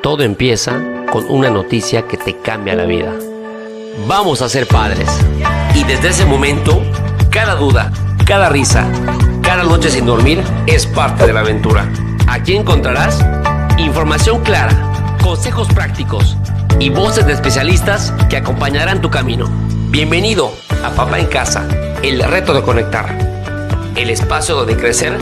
Todo empieza con una noticia que te cambia la vida. Vamos a ser padres. Y desde ese momento, cada duda, cada risa, cada noche sin dormir es parte de la aventura. Aquí encontrarás información clara, consejos prácticos y voces de especialistas que acompañarán tu camino. Bienvenido a Papá en Casa, el reto de conectar. El espacio donde crecer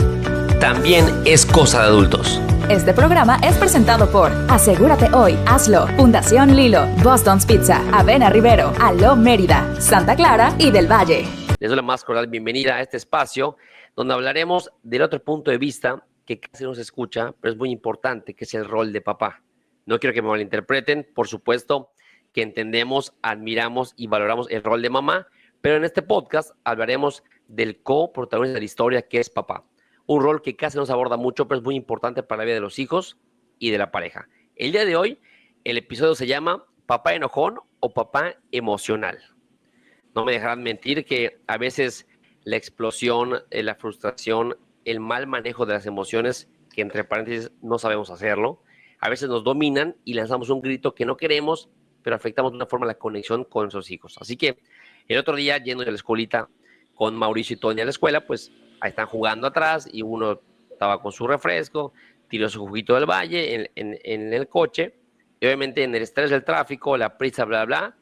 también es cosa de adultos. Este programa es presentado por Asegúrate Hoy, Hazlo, Fundación Lilo, Boston's Pizza, Avena Rivero, Aló Mérida, Santa Clara y del Valle. Les doy la más cordial bienvenida a este espacio donde hablaremos del otro punto de vista que casi no se escucha, pero es muy importante, que es el rol de papá. No quiero que me malinterpreten, por supuesto que entendemos, admiramos y valoramos el rol de mamá, pero en este podcast hablaremos del coprotagonista de la historia, que es papá. Un rol que casi no se aborda mucho, pero es muy importante para la vida de los hijos y de la pareja. El día de hoy, el episodio se llama Papá enojón o papá emocional. No me dejarán mentir que a veces la explosión, la frustración, el mal manejo de las emociones, que entre paréntesis no sabemos hacerlo, a veces nos dominan y lanzamos un grito que no queremos, pero afectamos de una forma la conexión con nuestros hijos. Así que el otro día, yendo de la escuelita con Mauricio y Tony a la escuela, pues ahí están jugando atrás y uno estaba con su refresco, tiró su juguito del valle en el coche y obviamente en el estrés del tráfico, la prisa, bla, bla,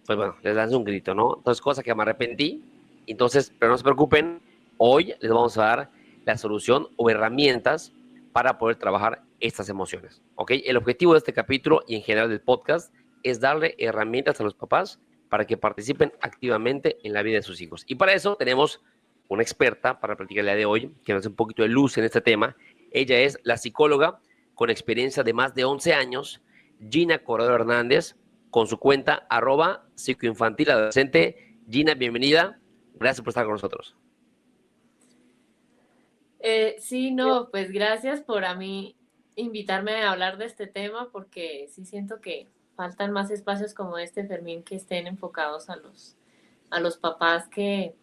pues bueno, les lanzó un grito, ¿no? Entonces, cosa que me arrepentí. Entonces, pero no se preocupen, hoy les vamos a dar la solución o herramientas para poder trabajar estas emociones, ¿ok? El objetivo de este capítulo y en general del podcast es darle herramientas a los papás para que participen activamente en la vida de sus hijos. Y para eso tenemos una experta para platicar el día de hoy, que nos hace un poquito de luz en este tema. Ella es la psicóloga con experiencia de más de 11 años, Gina Corredor Hernández, con su cuenta @psicoinfantiladolescente. Gina, bienvenida. Gracias por estar con nosotros. Pues gracias por a mí invitarme a hablar de este tema, porque sí siento que faltan más espacios como este, Fermín, que estén enfocados a los papás que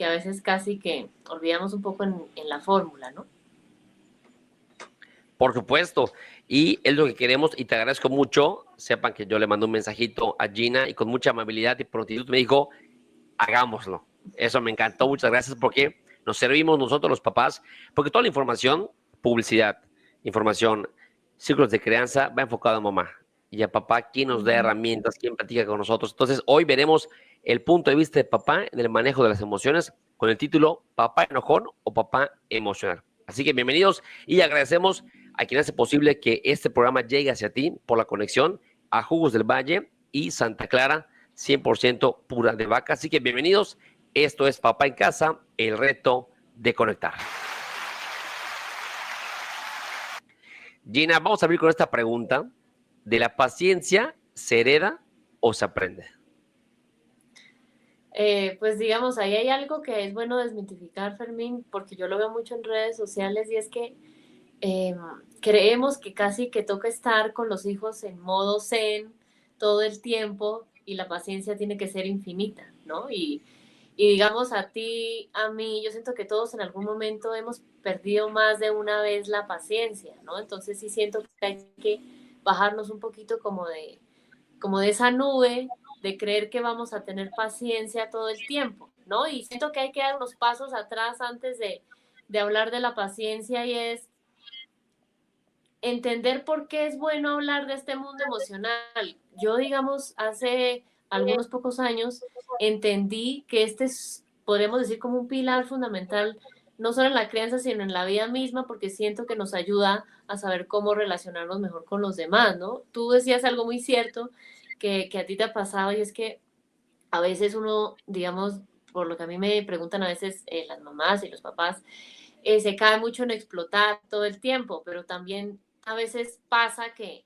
a veces casi que olvidamos un poco en la fórmula, ¿no? Por supuesto, y es lo que queremos y te agradezco mucho. Sepan que yo le mando un mensajito a Gina y con mucha amabilidad y prontitud me dijo, hagámoslo. Eso me encantó, muchas gracias, porque nos servimos nosotros los papás, porque toda la información, publicidad, información, ciclos de crianza, va enfocado a mamá y a papá, quien nos da herramientas, quien platica con nosotros. Entonces, hoy veremos el punto de vista de papá en el manejo de las emociones con el título Papá enojón o papá emocional. Así que bienvenidos y agradecemos a quien hace posible que este programa llegue hacia ti por la conexión a Jugos del Valle y Santa Clara, 100% pura de vaca. Así que bienvenidos. Esto es Papá en Casa, el reto de conectar. Gina, vamos a abrir con esta pregunta. ¿De la paciencia se hereda o se aprende? Pues digamos, ahí hay algo que es bueno desmitificar, Fermín, porque yo lo veo mucho en redes sociales, y es que creemos que casi que toca estar con los hijos en modo zen todo el tiempo y la paciencia tiene que ser infinita, ¿no? Y digamos, a ti, a mí, yo siento que todos en algún momento hemos perdido más de una vez la paciencia, ¿no? Entonces sí siento que hay que bajarnos un poquito como de esa nube de creer que vamos a tener paciencia todo el tiempo, ¿no? Y siento que hay que dar unos pasos atrás antes de hablar de la paciencia, y es entender por qué es bueno hablar de este mundo emocional. Yo, digamos, hace algunos pocos años entendí que este es, podemos decir, como un pilar fundamental, no solo en la crianza, sino en la vida misma, porque siento que nos ayuda a saber cómo relacionarnos mejor con los demás, ¿no? Tú decías algo muy cierto que a ti te ha pasado, y es que a veces uno, digamos, por lo que a mí me preguntan a veces las mamás y los papás, se cae mucho en explotar todo el tiempo, pero también a veces pasa que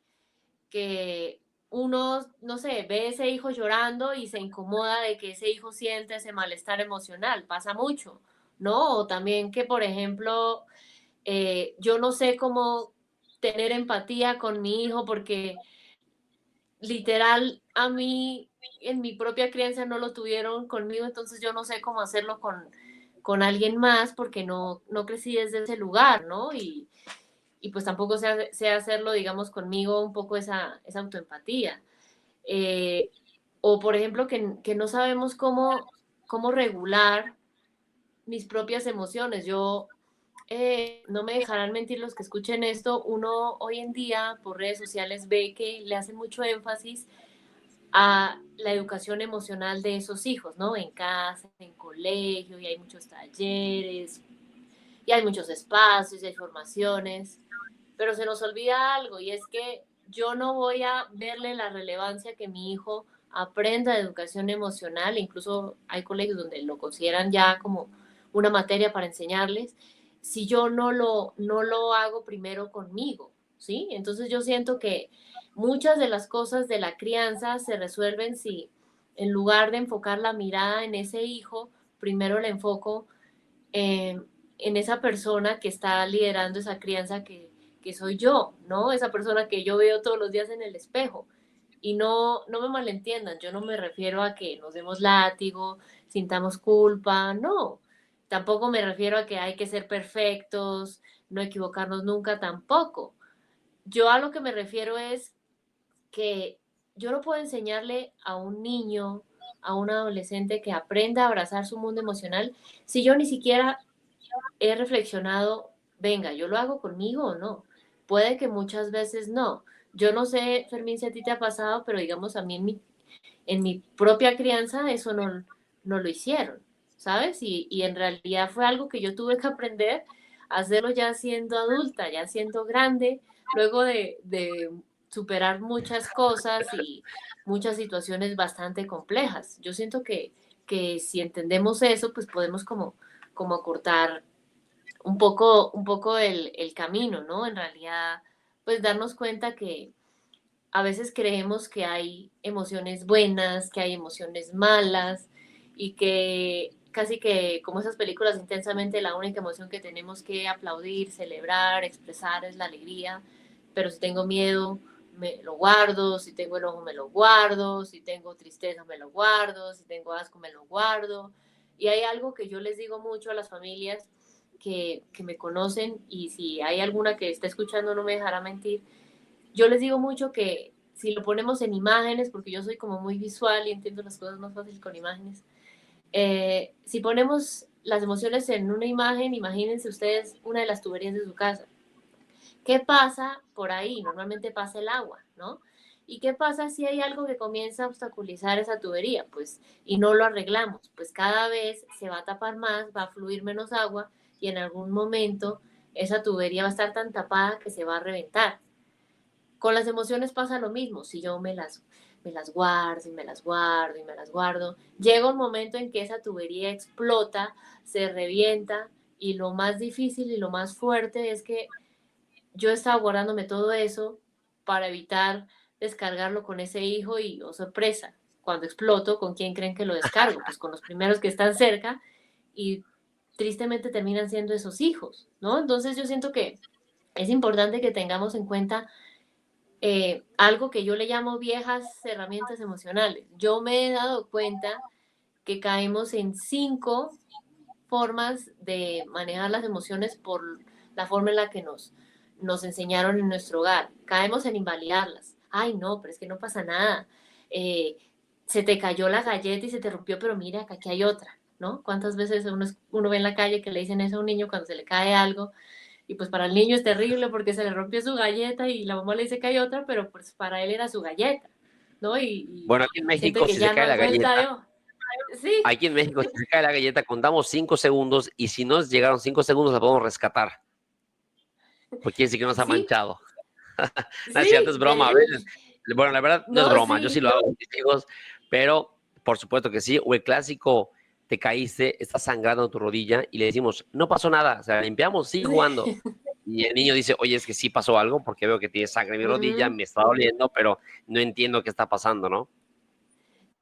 uno, no sé, ve a ese hijo llorando y se incomoda de que ese hijo siente ese malestar emocional, pasa mucho, ¿no? O también que, por ejemplo, yo no sé cómo tener empatía con mi hijo porque literal a mí en mi propia crianza no lo tuvieron conmigo, entonces yo no sé cómo hacerlo con alguien más porque no crecí desde ese lugar, ¿no? y pues tampoco sé hacerlo, digamos, conmigo un poco esa autoempatía. O por ejemplo, que no sabemos cómo regular mis propias emociones. Yo, no me dejarán mentir los que escuchen esto, uno hoy en día por redes sociales ve que le hace mucho énfasis a la educación emocional de esos hijos, ¿no? En casa, en colegio, y hay muchos talleres, y hay muchos espacios, y hay formaciones, pero se nos olvida algo, y es que yo no voy a verle la relevancia que mi hijo aprenda educación emocional, incluso hay colegios donde lo consideran ya como una materia para enseñarles, si yo no lo hago primero conmigo, ¿sí? Entonces yo siento que muchas de las cosas de la crianza se resuelven si en lugar de enfocar la mirada en ese hijo, primero la enfoco en esa persona que está liderando esa crianza que soy yo, ¿no? Esa persona que yo veo todos los días en el espejo. Y no me malentiendan, yo no me refiero a que nos demos látigo, sintamos culpa, no. Tampoco me refiero a que hay que ser perfectos, no equivocarnos nunca, tampoco. Yo a lo que me refiero es que yo no puedo enseñarle a un niño, a un adolescente que aprenda a abrazar su mundo emocional si yo ni siquiera he reflexionado, venga, ¿yo lo hago conmigo o no? Puede que muchas veces no. Yo no sé, Fermín, si a ti te ha pasado, pero digamos a mí en mi propia crianza eso no lo hicieron, ¿sabes? Y en realidad fue algo que yo tuve que aprender a hacerlo ya siendo adulta, ya siendo grande, luego de superar muchas cosas y muchas situaciones bastante complejas. Yo siento que si entendemos eso, pues podemos como acortar un poco el camino, ¿no? En realidad, pues darnos cuenta que a veces creemos que hay emociones buenas, que hay emociones malas y que casi que como esas películas intensamente la única emoción que tenemos que aplaudir, celebrar, expresar es la alegría, pero si tengo miedo me lo guardo, si tengo enojo me lo guardo, si tengo tristeza me lo guardo, si tengo asco me lo guardo. Y hay algo que yo les digo mucho a las familias que me conocen y si hay alguna que está escuchando no me dejará mentir, yo les digo mucho que si lo ponemos en imágenes, porque yo soy como muy visual y entiendo las cosas más fácil con imágenes, si ponemos las emociones en una imagen, imagínense ustedes una de las tuberías de su casa. ¿Qué pasa por ahí? Normalmente pasa el agua, ¿no? ¿Y qué pasa si hay algo que comienza a obstaculizar esa tubería? Pues, y no lo arreglamos, pues cada vez se va a tapar más, va a fluir menos agua y en algún momento esa tubería va a estar tan tapada que se va a reventar. Con las emociones pasa lo mismo, si yo me las guardo y me las guardo y me las guardo, llega un momento en que esa tubería explota, se revienta y lo más difícil y lo más fuerte es que yo estaba guardándome todo eso para evitar descargarlo con ese hijo y, oh sorpresa, cuando exploto, ¿con quién creen que lo descargo? Pues con los primeros que están cerca y tristemente terminan siendo esos hijos, ¿no? Entonces yo siento que es importante que tengamos en cuenta algo que yo le llamo viejas herramientas emocionales. Yo me he dado cuenta que caemos en 5 formas de manejar las emociones por la forma en la que nos enseñaron en nuestro hogar. Caemos en invalidarlas. Ay, no, pero es que no pasa nada. Eh, Se te cayó la galleta y se te rompió, pero mira, que aquí hay otra, ¿no? ¿Cuántas veces uno ve en la calle que le dicen eso a un niño cuando se le cae algo? Y pues para el niño es terrible porque se le rompió su galleta y la mamá le dice que hay otra, pero pues para él era su galleta, ¿no? Y Bueno, aquí en siente México, que si se ya no cae hay la vuelta galleta, de hoja. Sí, aquí en México, si se cae la galleta, contamos 5 segundos y si no llegaron 5 segundos, la podemos rescatar. Porque quiere decir que no se ha sí, manchado. No es cierto, sí, es broma. A veces, bueno, la verdad no es no, broma. Yo sí sí, lo hago con mis hijos, pero por supuesto que sí. O el clásico, te caíste, estás sangrando en tu rodilla y le decimos, no pasó nada, o sea, limpiamos, sigue jugando. sí. Y el niño dice, oye, es que sí pasó algo porque veo que tiene sangre en mi rodilla, Mm, me está doliendo, pero no entiendo qué está pasando, ¿no?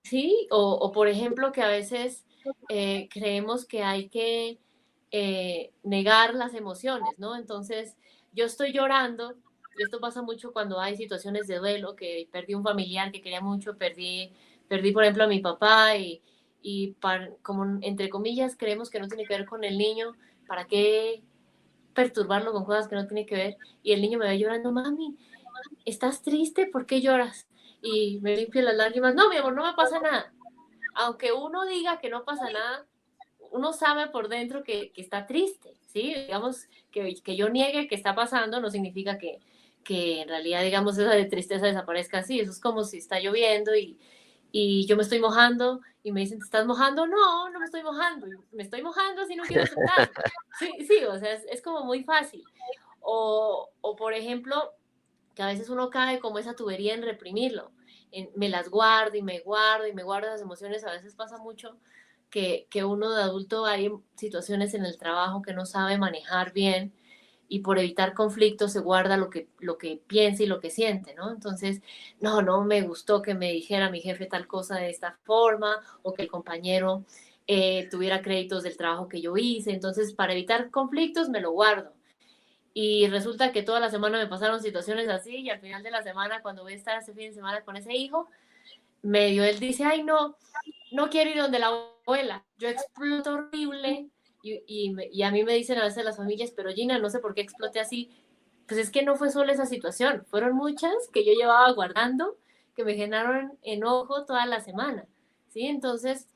sí, o por ejemplo que a veces creemos que hay que negar las emociones, ¿no? Entonces, yo estoy llorando, y esto pasa mucho cuando hay situaciones de duelo, que perdí un familiar que quería mucho, perdí por ejemplo a mi papá y como entre comillas creemos que no tiene que ver con el niño, ¿para qué perturbarlo con cosas que no tiene que ver, y el niño me ve llorando, mami, ¿estás triste? ¿Por qué lloras? Y me limpio las lágrimas, no, mi amor, no me pasa nada. Aunque uno diga que no pasa nada, uno sabe por dentro que está triste, ¿sí? Digamos, que yo niegue que está pasando no significa que en realidad, digamos, esa de tristeza desaparezca así. Eso es como si está lloviendo y yo me estoy mojando y me dicen, ¿te estás mojando? No, no me estoy mojando. Me estoy mojando si no quiero aceptarlo. Sí, sí, o sea, es como muy fácil. O, por ejemplo, que a veces uno cae como esa tubería en reprimirlo. Me las guardo y me guardo y me guardo esas emociones. A veces pasa mucho que uno de adulto hay situaciones en el trabajo que no sabe manejar bien y por evitar conflictos se guarda lo que piensa y lo que siente, ¿no? Entonces, no, no me gustó que me dijera mi jefe tal cosa de esta forma o que el compañero tuviera créditos del trabajo que yo hice. Entonces, para evitar conflictos me lo guardo. Y resulta que toda la semana me pasaron situaciones así y al final de la semana, cuando voy a estar ese fin de semana con ese hijo, medio él dice, ay, no, no quiero ir donde la abuela. Yo exploto horrible y a mí me dicen a veces las familias, pero Gina, no sé por qué exploté así. Pues es que no fue solo esa situación, fueron muchas que yo llevaba guardando, que me generaron enojo toda la semana, ¿sí? Entonces,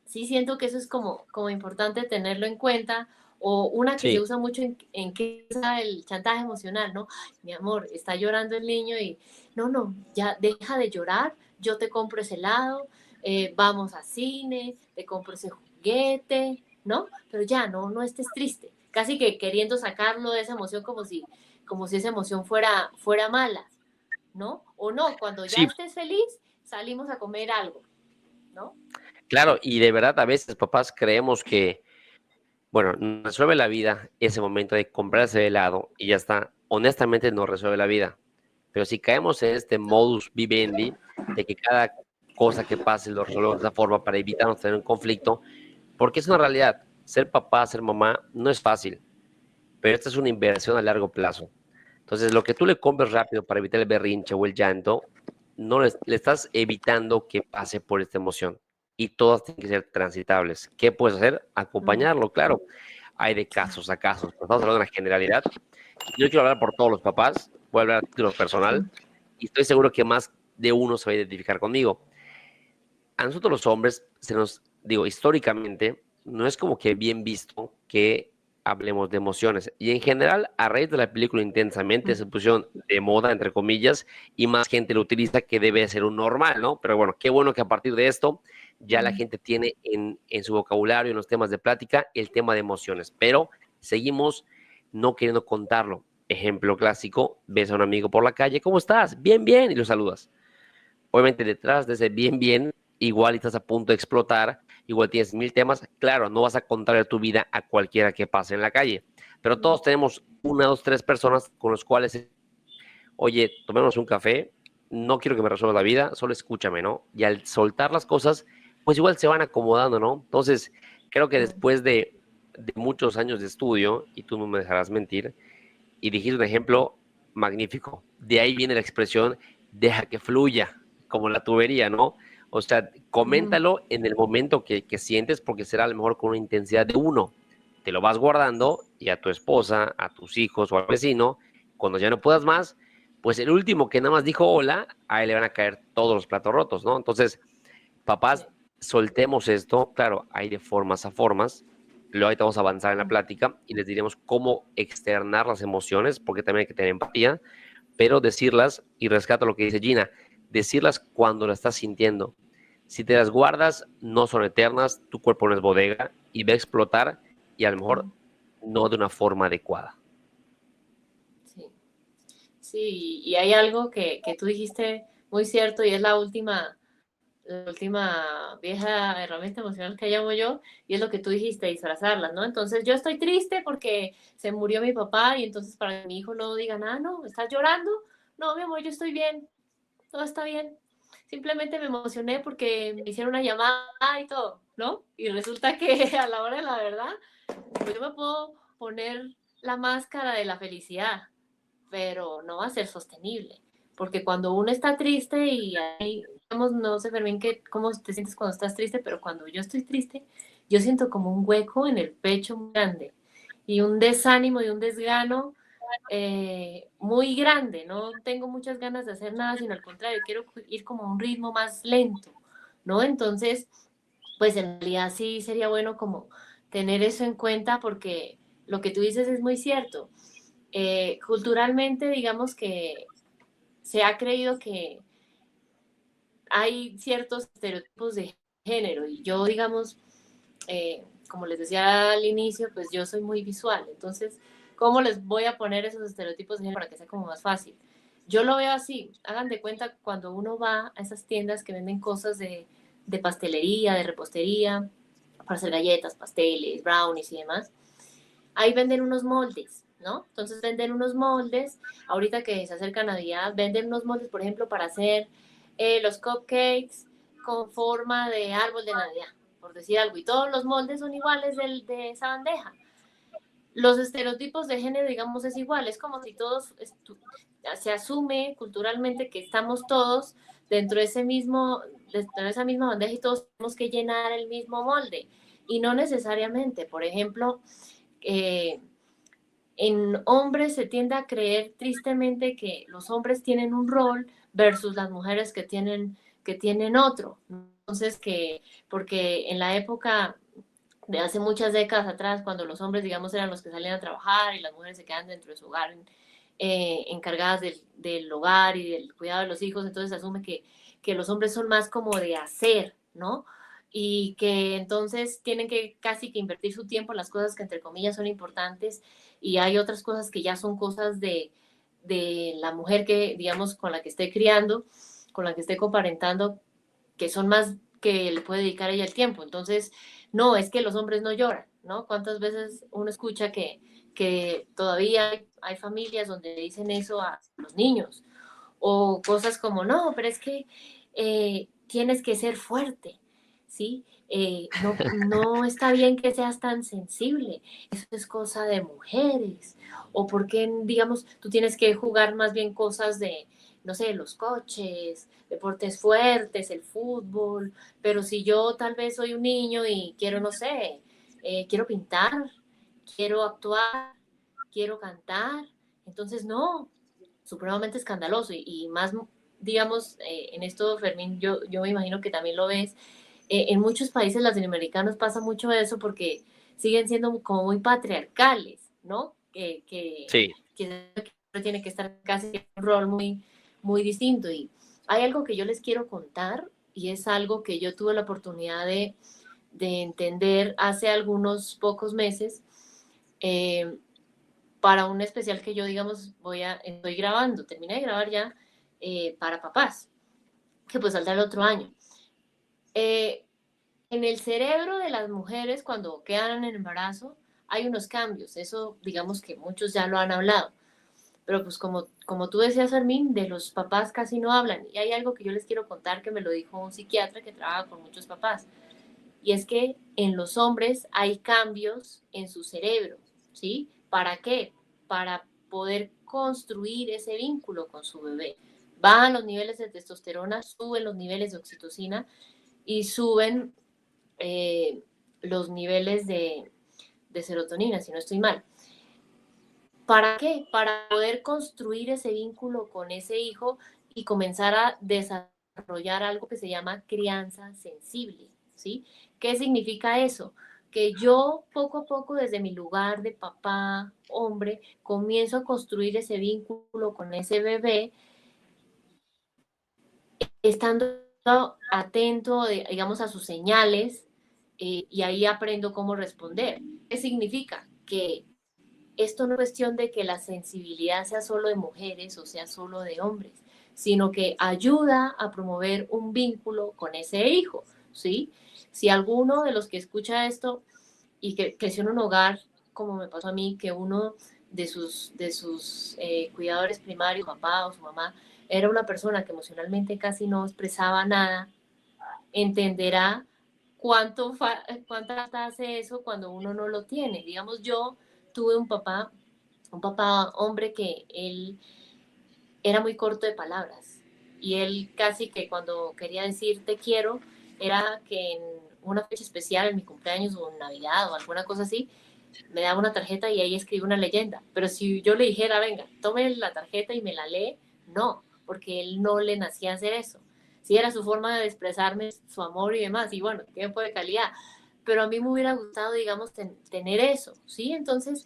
sí siento que eso es como importante tenerlo en cuenta. O una que se Sí, usa mucho en que es el chantaje emocional, ¿no? Ay, mi amor, está llorando el niño y no, no, ya deja de llorar, yo te compro ese helado, vamos a cine, te compro ese juguete, ¿no? Pero ya, no, no estés triste. Casi que queriendo sacarlo de esa emoción como si esa emoción fuera mala, ¿no? O no, cuando ya sí, estés feliz, salimos a comer algo, ¿no? claro, y de verdad a veces papás creemos que, bueno, nos resuelve la vida ese momento de comprarse helado y ya está. Honestamente no resuelve la vida. Pero si caemos en este modus vivendi de que cada cosa que pase lo resolvemos de esa forma para evitarnos tener un conflicto, porque es una realidad, ser papá, ser mamá no es fácil, pero esta es una inversión a largo plazo. Entonces, lo que tú le compres rápido para evitar el berrinche o el llanto, no le estás evitando que pase por esta emoción. Y todas tienen que ser transitables. ¿Qué puedes hacer? Mm. Acompañarlo, claro. Hay de casos a casos, pero estamos hablando de una generalidad. Yo quiero hablar por todos los papás, voy a hablar a título personal, y estoy seguro que más de uno se va a identificar conmigo. A nosotros los hombres, se nos, digo, históricamente, no es como que bien visto que hablemos de emociones. Y en general, a raíz de la película Intensamente, se pusieron de moda, entre comillas, y más gente lo utiliza, que debe ser un normal, ¿no? Pero bueno, qué bueno que a partir de esto ya la gente tiene en su vocabulario, en los temas de plática, el tema de emociones. Pero seguimos no queriendo contarlo. Ejemplo clásico, ves a un amigo por la calle, ¿cómo estás? Bien, bien, y lo saludas. Obviamente detrás de ese bien, bien, igual estás a punto de explotar, igual tienes mil temas. Claro, no vas a contar tu vida a cualquiera que pase en la calle, pero todos tenemos una, dos, tres personas con los cuales, oye, tomemos un café, no quiero que me resuelva la vida, solo escúchame, ¿no? Y al soltar las cosas, pues igual se van acomodando, ¿no? Entonces, creo que después de muchos años de estudio, y tú no me dejarás mentir, y dijiste un ejemplo magnífico. De ahí viene la expresión, deja que fluya, como la tubería, ¿no? O sea, coméntalo en el momento que sientes, porque será a lo mejor con una intensidad de uno. Te lo vas guardando y a tu esposa, a tus hijos o al vecino, cuando ya no puedas más, pues el último que nada más dijo hola, a él le van a caer todos los platos rotos, ¿no? Entonces, papás, soltemos esto. Claro, hay de formas a formas. Luego ahorita vamos a avanzar en la plática y les diremos cómo externar las emociones, porque también hay que tener empatía, pero decirlas, y rescato lo que dice Gina, decirlas cuando las estás sintiendo. Si te las guardas, no son eternas, tu cuerpo no es bodega y va a explotar, y a lo mejor no de una forma adecuada. Sí, sí, y hay algo que tú dijiste muy cierto y es la última vieja herramienta emocional que llamo yo, y es lo que tú dijiste, disfrazarlas, ¿no? Entonces yo estoy triste porque se murió mi papá y entonces para que mi hijo no diga nada, no, ¿estás llorando? No, mi amor, yo estoy bien, todo está bien. Simplemente me emocioné porque me hicieron una llamada y todo, ¿no? Y resulta que a la hora de la verdad, pues yo me puedo poner la máscara de la felicidad, pero no va a ser sostenible. Porque cuando uno está triste y ahí, digamos, no sé, Fermín, cómo te sientes cuando estás triste, pero cuando yo estoy triste, yo siento como un hueco en el pecho muy grande. y un desánimo y un desgano muy grande. No tengo muchas ganas de hacer nada, sino al contrario, quiero ir como a un ritmo más lento, ¿no? Entonces, pues en realidad sí sería bueno como tener eso en cuenta porque lo que tú dices es muy cierto. Culturalmente, digamos que se ha creído que hay ciertos estereotipos de género y yo, digamos, como les decía al inicio, pues yo soy muy visual, entonces, ¿cómo les voy a poner esos estereotipos de género para que sea como más fácil? Yo lo veo así, hagan de cuenta cuando uno va a esas tiendas que venden cosas de pastelería, de repostería, para hacer galletas, pasteles, brownies y demás, ahí venden unos moldes, ¿no? Entonces venden unos moldes, ahorita que se acerca Navidad, venden unos moldes, por ejemplo, para hacer los cupcakes con forma de árbol de Navidad, por decir algo, y todos los moldes son iguales de esa bandeja. Los estereotipos de género, digamos, es igual, es como si todos, se asume culturalmente que estamos todos dentro de dentro de esa misma bandeja y todos tenemos que llenar el mismo molde, y no necesariamente. Por ejemplo, eh, en hombres se tiende a creer tristemente que los hombres tienen un rol versus las mujeres que tienen otro. Entonces, porque en la época de hace muchas décadas atrás, cuando los hombres, digamos, eran los que salían a trabajar y las mujeres se quedan dentro de su hogar, encargadas del hogar y del cuidado de los hijos, entonces se asume que los hombres son más como de hacer, ¿no? Y que entonces tienen que casi que invertir su tiempo en las cosas que entre comillas son importantes, y hay otras cosas que ya son cosas de la mujer que, digamos, con la que esté criando, con la que esté coparentando, que son más que le puede dedicar ella el tiempo. Entonces, no, es que los hombres no lloran, ¿no? ¿Cuántas veces uno escucha que todavía hay familias donde dicen eso a los niños? O cosas como, no, pero es que tienes que ser fuerte, ¿sí? No está bien que seas tan sensible, eso es cosa de mujeres. O porque, digamos, tú tienes que jugar más bien cosas de, no sé, los coches, deportes fuertes, el fútbol, pero si yo tal vez soy un niño y quiero, no sé, quiero pintar, quiero actuar, quiero cantar, entonces no, supremamente escandaloso y más, digamos, en esto, Fermín, yo me imagino que también lo ves, en muchos países latinoamericanos pasa mucho eso porque siguen siendo como muy patriarcales, ¿no? Sí. Que tiene que estar casi en un rol muy, muy distinto. Y hay algo que yo les quiero contar y es algo que yo tuve la oportunidad de entender hace algunos pocos meses, eh, para un especial que yo, digamos, estoy grabando, terminé de grabar ya, para papás, que pues saldrá el otro año. Eh, en el cerebro de las mujeres cuando quedan en embarazo hay unos cambios, eso digamos que muchos ya lo han hablado, pero pues como tú decías, Fermín, de los papás casi no hablan. Y hay algo que yo les quiero contar que me lo dijo un psiquiatra que trabaja con muchos papás, y es que en los hombres hay cambios en su cerebro, ¿sí? ¿Para qué? Para poder construir ese vínculo con su bebé. Bajan los niveles de testosterona, suben los niveles de oxitocina y suben los niveles de serotonina, si no estoy mal. ¿Para qué? Para poder construir ese vínculo con ese hijo y comenzar a desarrollar algo que se llama crianza sensible, ¿sí? ¿Qué significa eso? Que yo poco a poco desde mi lugar de papá, hombre, comienzo a construir ese vínculo con ese bebé, estando atento, digamos, a sus señales, y ahí aprendo cómo responder. ¿Qué significa? Que esto no es cuestión de que la sensibilidad sea solo de mujeres o sea solo de hombres, sino que ayuda a promover un vínculo con ese hijo, ¿sí? Si alguno de los que escucha esto y que creció en un hogar, como me pasó a mí, que uno de sus cuidadores primarios, papá o su mamá, era una persona que emocionalmente casi no expresaba nada, entenderá cuánta falta hace eso cuando uno no lo tiene. Digamos, yo tuve un papá hombre que él era muy corto de palabras y él casi que cuando quería decir te quiero era que en una fecha especial, en mi cumpleaños o en Navidad o alguna cosa así, me daba una tarjeta y ahí escribía una leyenda. Pero si yo le dijera, venga, tome la tarjeta y me la lee, no, porque él no le nacía hacer eso. Sí, era su forma de expresarme su amor y demás, y bueno, tiempo de calidad. Pero a mí me hubiera gustado, digamos, tener eso, ¿sí? Entonces,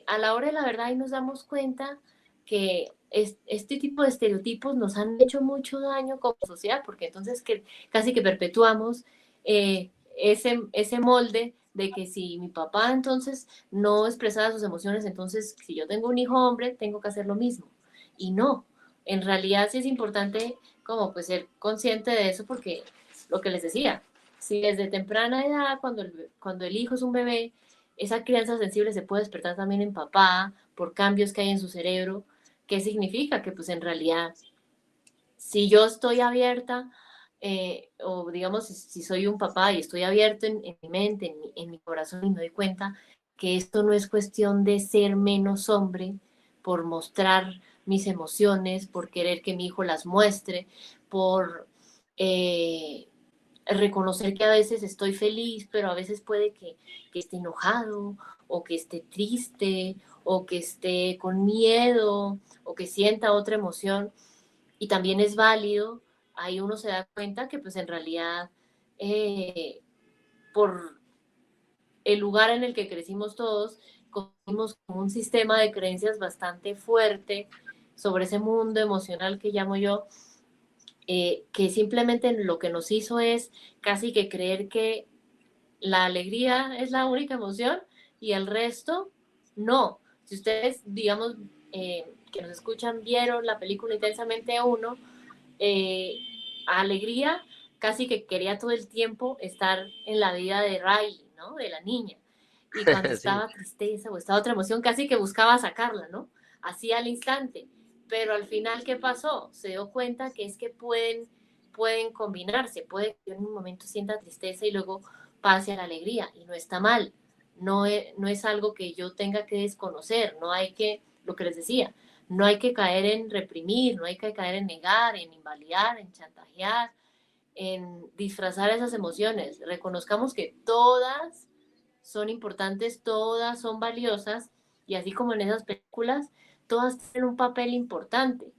a la hora de la verdad ahí nos damos cuenta que este tipo de estereotipos nos han hecho mucho daño como sociedad, porque entonces casi que perpetuamos ese molde de que si mi papá entonces no expresaba sus emociones, entonces si yo tengo un hijo hombre, tengo que hacer lo mismo. Y no, en realidad sí es importante como pues ser consciente de eso, porque lo que les decía, si desde temprana edad, cuando el hijo es un bebé, esa crianza sensible se puede despertar también en papá por cambios que hay en su cerebro. ¿Qué significa? Que pues en realidad, si yo estoy abierta, o digamos, si soy un papá y estoy abierto en mi mente, en mi corazón, y me doy cuenta que esto no es cuestión de ser menos hombre por mostrar mis emociones, por querer que mi hijo las muestre, por reconocer que a veces estoy feliz, pero a veces puede que esté enojado, o que esté triste, o que esté con miedo, o que sienta otra emoción, y también es válido. Ahí uno se da cuenta que pues en realidad, por el lugar en el que crecimos todos, cogimos un sistema de creencias bastante fuerte sobre ese mundo emocional que llamo yo, que simplemente lo que nos hizo es casi que creer que la alegría es la única emoción y el resto no. Si ustedes, digamos, que nos escuchan, vieron la película Intensamente Uno, eh, alegría casi que quería todo el tiempo estar en la vida de Riley, ¿no? De la niña. Y cuando Sí. estaba tristeza o estaba otra emoción, casi que buscaba sacarla, ¿no? Así al instante. Pero al final, ¿qué pasó? Se dio cuenta que es que pueden combinarse. Puede que en un momento sienta tristeza y luego pase a la alegría. Y no está mal. No es algo que yo tenga que desconocer. No hay que, lo que les decía, no hay que caer en reprimir, no hay que caer en negar, en invalidar, en chantajear, en disfrazar esas emociones. Reconozcamos que todas son importantes, todas son valiosas, y así como en esas películas, todas tienen un papel importante.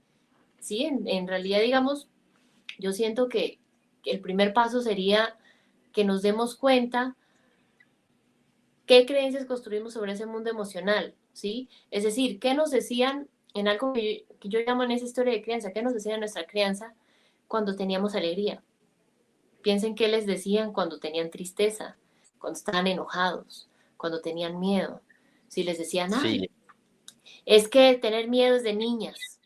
Sí, en realidad, digamos, yo siento que el primer paso sería que nos demos cuenta qué creencias construimos sobre ese mundo emocional, ¿sí? Es decir, qué nos decían en algo que yo llamo en esa historia de crianza, qué nos decían en nuestra crianza cuando teníamos alegría. Piensen qué les decían cuando tenían tristeza, cuando estaban enojados, cuando tenían miedo. Si les decían, Sí, ay, es que tener miedo es de niñas,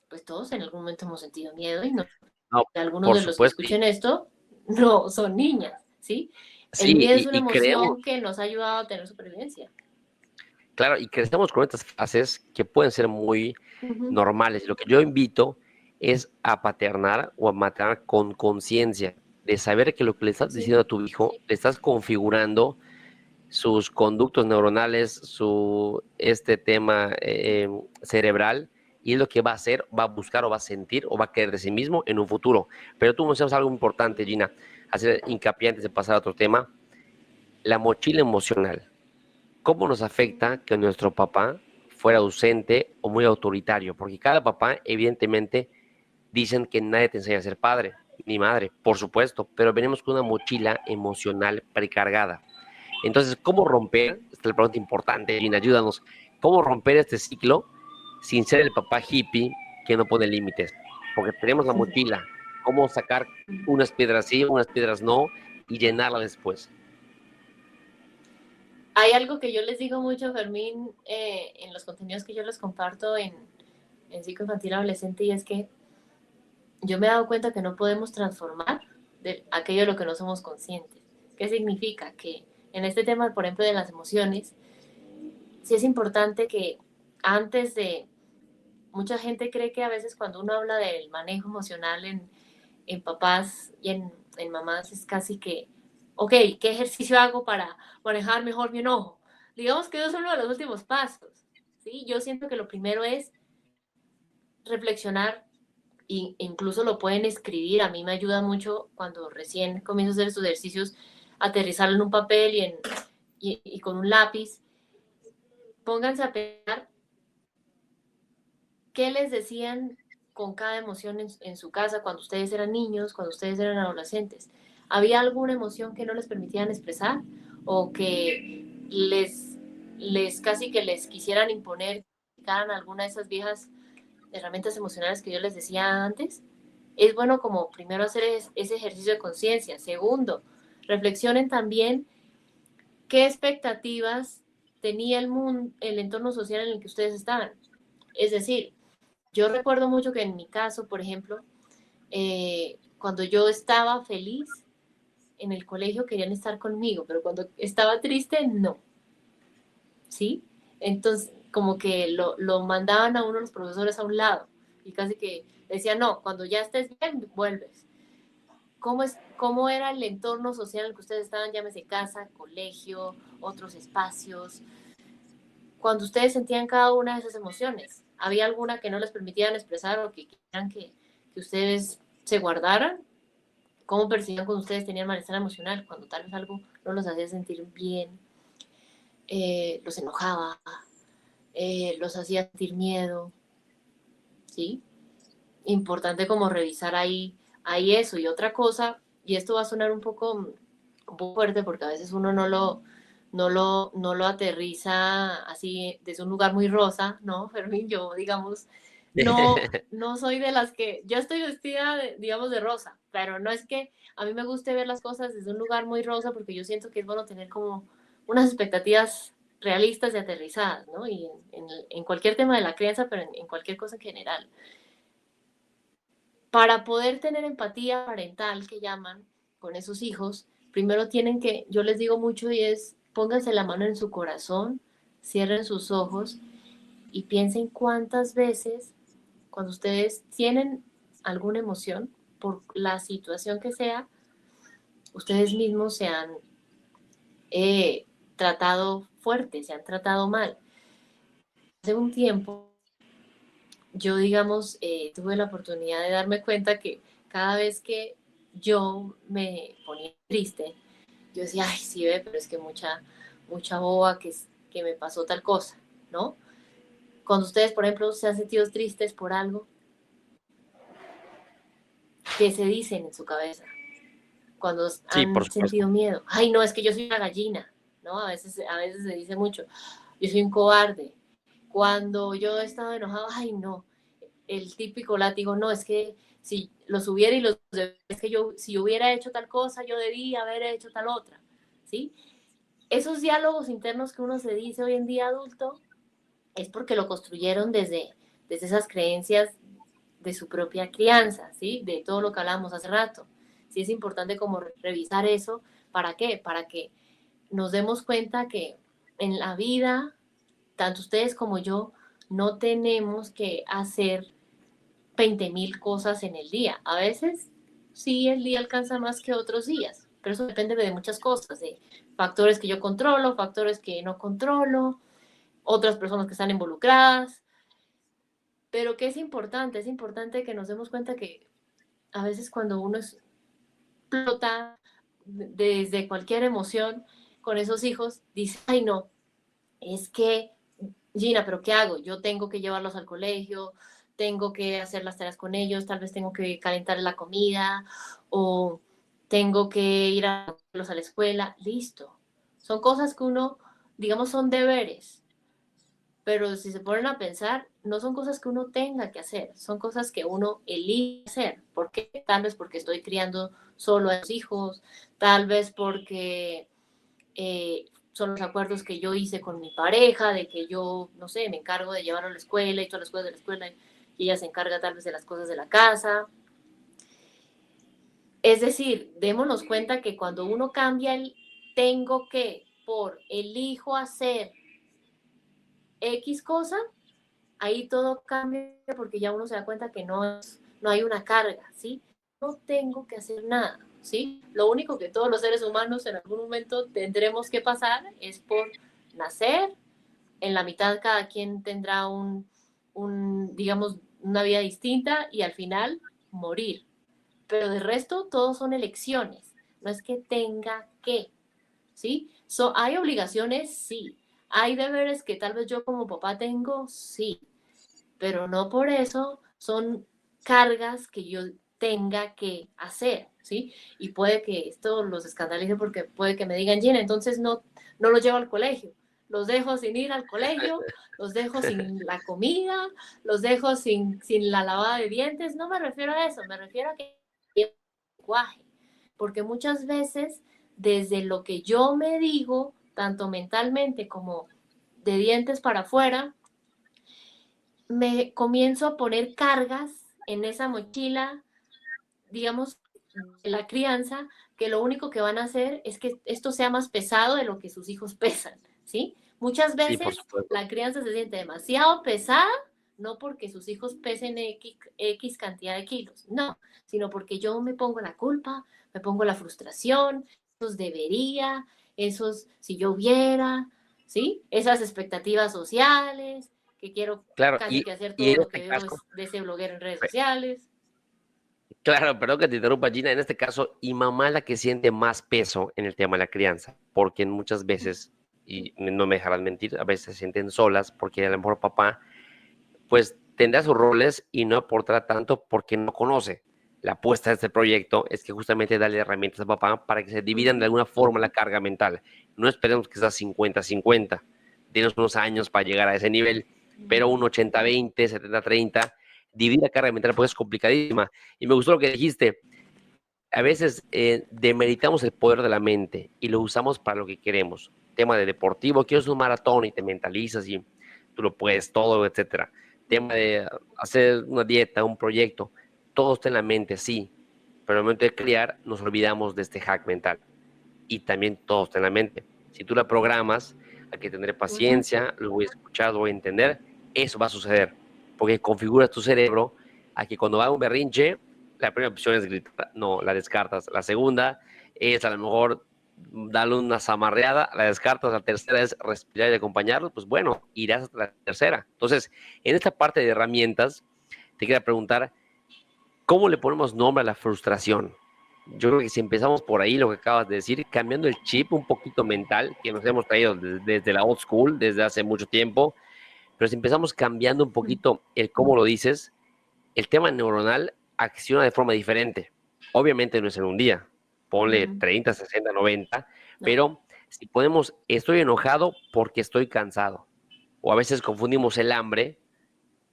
pues todos en algún momento hemos sentido miedo, y no, no, algunos por de los que supuesto. escuchen esto no son niñas, ¿sí? El Sí, miedo es una y creemos, emoción que nos ha ayudado a tener supervivencia. claro, y crecemos con estas frases que pueden ser muy Ujú. normales. Lo que yo invito es a paternar o a maternar con conciencia, de saber que lo que le estás Sí, diciendo a tu hijo, le estás configurando sus conductos neuronales, este tema cerebral, y es lo que va a hacer, va a buscar o va a sentir o va a querer de sí mismo en un futuro. Pero tú mencionas algo importante, Gina, hacer hincapié antes de pasar a otro tema, la mochila emocional. ¿Cómo nos afecta que nuestro papá fuera ausente o muy autoritario? Porque cada papá, evidentemente, dicen que nadie te enseña a ser padre ni madre, por supuesto, pero venimos con una mochila emocional precargada. Entonces, ¿cómo romper? Esta es la pregunta importante, Gina, ayúdanos. ¿Cómo romper este ciclo sin ser el papá hippie que no pone límites? Porque tenemos la mochila. ¿Cómo sacar unas piedras sí, unas piedras no y llenarla después? hay algo que yo les digo mucho, Fermín, en los contenidos que yo les comparto en psicoinfantil adolescente, y es que yo me he dado cuenta que no podemos transformar de aquello de lo que no somos conscientes. ¿Qué significa? Que en este tema, por ejemplo, de las emociones, sí es importante que antes de... Mucha gente cree que a veces cuando uno habla del manejo emocional en papás y en mamás, es casi que, ok, ¿qué ejercicio hago para manejar mejor mi enojo? Digamos que eso es uno de los últimos pasos, ¿sí? Yo siento que lo primero es reflexionar, e incluso lo pueden escribir. A mí me ayuda mucho cuando recién comienzo a hacer estos ejercicios, aterrizarlo en un papel y y con un lápiz, pónganse a pensar qué les decían con cada emoción en su casa cuando ustedes eran niños, cuando ustedes eran adolescentes. ¿Había alguna emoción que no les permitían expresar o que les casi que les quisieran imponer alguna de esas viejas herramientas emocionales que yo les decía antes? Es bueno como primero hacer ese ejercicio de conciencia. Segundo, reflexionen también qué expectativas tenía el mundo, el entorno social en el que ustedes estaban. Es decir, yo recuerdo mucho que en mi caso, por ejemplo, cuando yo estaba feliz en el colegio querían estar conmigo, pero cuando estaba triste, no. ¿Sí? Entonces, como que lo mandaban a uno los profesores a un lado y casi que decían, no, cuando ya estés bien, vuelves. ¿Cómo era el entorno social en el que ustedes estaban? Llámese casa, colegio, otros espacios. Cuando ustedes sentían cada una de esas emociones, ¿había alguna que no les permitían expresar o que quieran que ustedes se guardaran? ¿Cómo percibían cuando ustedes tenían malestar emocional? Cuando tal vez algo no los hacía sentir bien, los enojaba, los hacía sentir miedo, ¿sí? Importante como revisar ahí eso. Y otra cosa, y esto va a sonar un poco fuerte porque a veces uno no lo aterriza así desde un lugar muy rosa, ¿no, Fermín? Yo, digamos, no soy de las que, yo estoy vestida, digamos, de rosa, pero no es que a mí me guste ver las cosas desde un lugar muy rosa porque yo siento que es bueno tener como unas expectativas realistas y aterrizadas, ¿no? Y en cualquier tema de la crianza, pero en cualquier cosa en general. Para poder tener empatía parental, que llaman, con esos hijos, primero tienen que, yo les digo mucho y es, pónganse la mano en su corazón, cierren sus ojos y piensen cuántas veces cuando ustedes tienen alguna emoción, por la situación que sea, ustedes mismos se han tratado fuerte, se han tratado mal. Hace un tiempo, yo, digamos, tuve la oportunidad de darme cuenta que cada vez que yo me ponía triste, yo decía, ay, sí, ve, pero es que mucha boba que me pasó tal cosa, ¿no? Cuando ustedes, por ejemplo, se han sentido tristes por algo, ¿qué se dicen en su cabeza? Cuando Sí, por han supuesto. sentido miedo, ay, no, es que yo soy una gallina, ¿no? A veces se dice mucho, yo soy un cobarde. Cuando yo he estado enojado, ay, no, el típico látigo, no, es que si los hubiera y es que si hubiera hecho tal cosa, yo debía haber hecho tal otra, ¿sí? Esos diálogos internos que uno se dice hoy en día adulto es porque lo construyeron desde esas creencias de su propia crianza, ¿sí? De todo lo que hablábamos hace rato. Sí es importante como revisar eso. ¿Para qué? Para que nos demos cuenta que en la vida, tanto ustedes como yo, no tenemos que hacer 20.000 cosas en el día. A veces sí el día alcanza más que otros días, pero eso depende de muchas cosas, de factores que yo controlo, factores que no controlo, otras personas que están involucradas. Pero ¿qué es importante? Es importante que nos demos cuenta que a veces cuando uno explota desde cualquier emoción con esos hijos, dice, ay no, es que, Gina, pero ¿qué hago? Yo tengo que llevarlos al colegio, tengo que hacer las tareas con ellos, tal vez tengo que calentar la comida o tengo que ir a llevarlos a la escuela. Listo. Son cosas que uno, digamos, son deberes, pero si se ponen a pensar, no son cosas que uno tenga que hacer, son cosas que uno elige hacer. ¿Por qué? Tal vez porque estoy criando solo a los hijos, tal vez porque son los acuerdos que yo hice con mi pareja, de que yo, no sé, me encargo de llevarlo a la escuela y todas las cosas de la escuela y ella se encarga tal vez de las cosas de la casa. Es decir, démonos cuenta que cuando uno cambia el tengo que por elijo hacer X cosa, ahí todo cambia porque ya uno se da cuenta que no hay una carga, ¿sí? No tengo que hacer nada, ¿sí? Lo único que todos los seres humanos en algún momento tendremos que pasar es por nacer, en la mitad cada quien tendrá digamos, una vida distinta y al final morir. Pero de resto, todos son elecciones, no es que tenga que, ¿sí? ¿Hay obligaciones? Sí. ¿Hay deberes que tal vez yo como papá tengo? Sí. Pero no por eso son cargas que yo tenga que hacer, ¿sí? Y puede que esto los escandalice porque puede que me digan, Gina, entonces no los llevo al colegio. Los dejo sin ir al colegio, los dejo sin la comida, los dejo sin la lavada de dientes. No me refiero a eso, me refiero a que lenguaje. Porque muchas veces, desde lo que yo me digo, tanto mentalmente como de dientes para afuera, me comienzo a poner cargas en esa mochila, digamos, de la crianza, que lo único que van a hacer es que esto sea más pesado de lo que sus hijos pesan, ¿sí? Muchas Sí, por veces supuesto. la crianza se siente demasiado pesada, no porque sus hijos pesen X cantidad de kilos, no, sino porque yo me pongo la culpa, me pongo la frustración, esos debería, esos si yo hubiera, ¿sí? Esas expectativas sociales, que quiero Claro, casi que hacer y todo en lo este que veo caso, de ese bloguero en redes sociales. claro, perdón que te interrumpa, Gina, en este caso, y mamá es la que siente más peso en el tema de la crianza, porque muchas veces, y no me dejarán mentir, a veces se sienten solas porque a lo mejor papá, pues tendrá sus roles y no aportará tanto porque no conoce. La apuesta de este proyecto es que justamente darle herramientas a papá para que se dividan de alguna forma la carga mental. No esperemos que sea 50-50, tienes unos años para llegar a ese nivel, pero un 80-20, 70-30, dividir la carga mental pues es complicadísima. Y me gustó lo que dijiste, a veces demeritamos el poder de la mente y lo usamos para lo que queremos. Tema de deportivo, quiero hacer un maratón y te mentalizas y tú lo puedes todo, etcétera. Tema de hacer una dieta, un proyecto, todo está en la mente, sí, pero al momento de crear nos olvidamos de este hack mental y también todo está en la mente. Si tú la programas, hay que tener paciencia, lo voy a escuchar, lo voy a entender, eso va a suceder, porque configuras tu cerebro a que cuando va un berrinche, la primera opción es gritar, no, la descartas. La segunda es a lo mejor darle una zamarreada, la descartas. La tercera es respirar y acompañarlo, pues bueno, irás hasta la tercera. Entonces, en esta parte de herramientas, te quería preguntar, ¿cómo le ponemos nombre a la frustración? Yo creo que si empezamos por ahí, lo que acabas de decir, cambiando el chip un poquito mental, que nos hemos traído desde la old school, desde hace mucho tiempo, pero si empezamos cambiando un poquito el cómo lo dices, el tema neuronal acciona de forma diferente. Obviamente no es en un día, ponle 30, 60, 90, No. pero si ponemos, estoy enojado porque estoy cansado, o a veces confundimos el hambre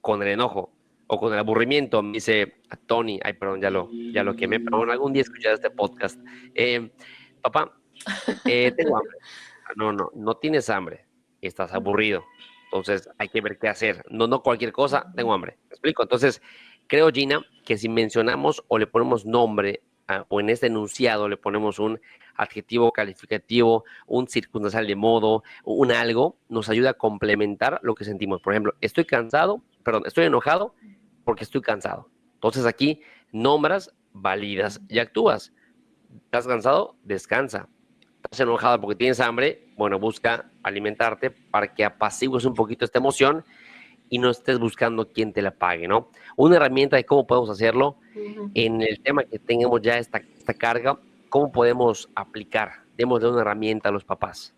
con el enojo o con el aburrimiento. Me dice Tony, ay, perdón, ya lo quemé, pero bueno, algún día escucharé este podcast. Papá, tengo hambre. No tienes hambre, estás aburrido. Entonces hay que ver qué hacer. No cualquier cosa, tengo hambre. ¿Me explico? Entonces, creo, Gina, que si mencionamos o le ponemos nombre o en este enunciado le ponemos un adjetivo calificativo, un circunstancial de modo, un algo, nos ayuda a complementar lo que sentimos. Por ejemplo, estoy enojado porque estoy cansado. Entonces aquí nombras, validas y actúas. ¿Estás cansado? Descansa. ¿Estás enojado porque tienes hambre? Bueno, busca alimentarte para que apacigues un poquito esta emoción y no estés buscando quién te la pague, ¿no? Una herramienta de cómo podemos hacerlo en el tema que tengamos ya esta carga, ¿cómo podemos aplicar? Démosle una herramienta a los papás.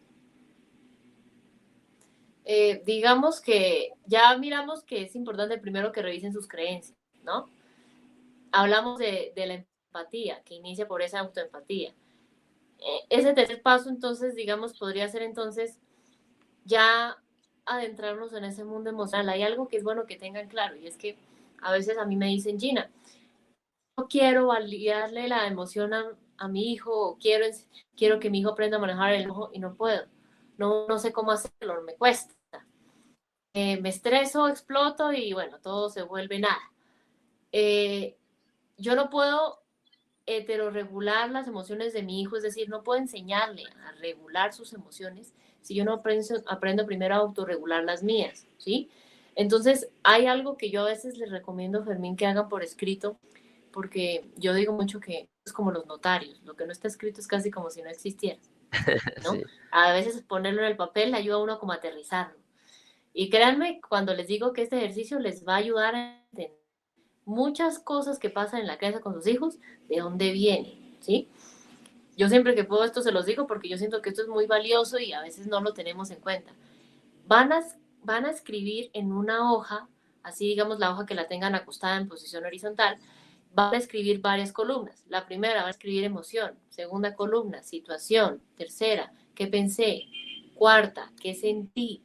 Digamos que ya miramos que es importante primero que revisen sus creencias, ¿no? Hablamos de la empatía, que inicia por esa autoempatía. Ese tercer paso, entonces, digamos, podría ser entonces ya adentrarnos en ese mundo emocional. Hay algo que es bueno que tengan claro, y es que a veces a mí me dicen, Gina, no quiero validarle la emoción a mi hijo, o quiero que mi hijo aprenda a manejar el enojo y no puedo. No sé cómo hacerlo, me cuesta. Me estreso, exploto y bueno, todo se vuelve nada. Yo no puedo heteroregular las emociones de mi hijo, es decir, no puedo enseñarle a regular sus emociones si yo no aprendo primero a autorregular las mías, ¿sí? Entonces, hay algo que yo a veces les recomiendo, Fermín, que hagan por escrito, porque yo digo mucho que es como los notarios, lo que no está escrito es casi como si no existiera, ¿no? Sí. A veces ponerlo en el papel le ayuda a uno como a aterrizarlo. Y créanme, cuando les digo que este ejercicio les va a ayudar a entender muchas cosas que pasan en la casa con sus hijos, de dónde vienen, ¿sí? Yo siempre que puedo esto se los digo porque yo siento que esto es muy valioso y a veces no lo tenemos en cuenta. Van a escribir en una hoja, así digamos la hoja que la tengan acostada en posición horizontal, van a escribir varias columnas. La primera va a escribir emoción, segunda columna, situación, tercera, qué pensé, cuarta, qué sentí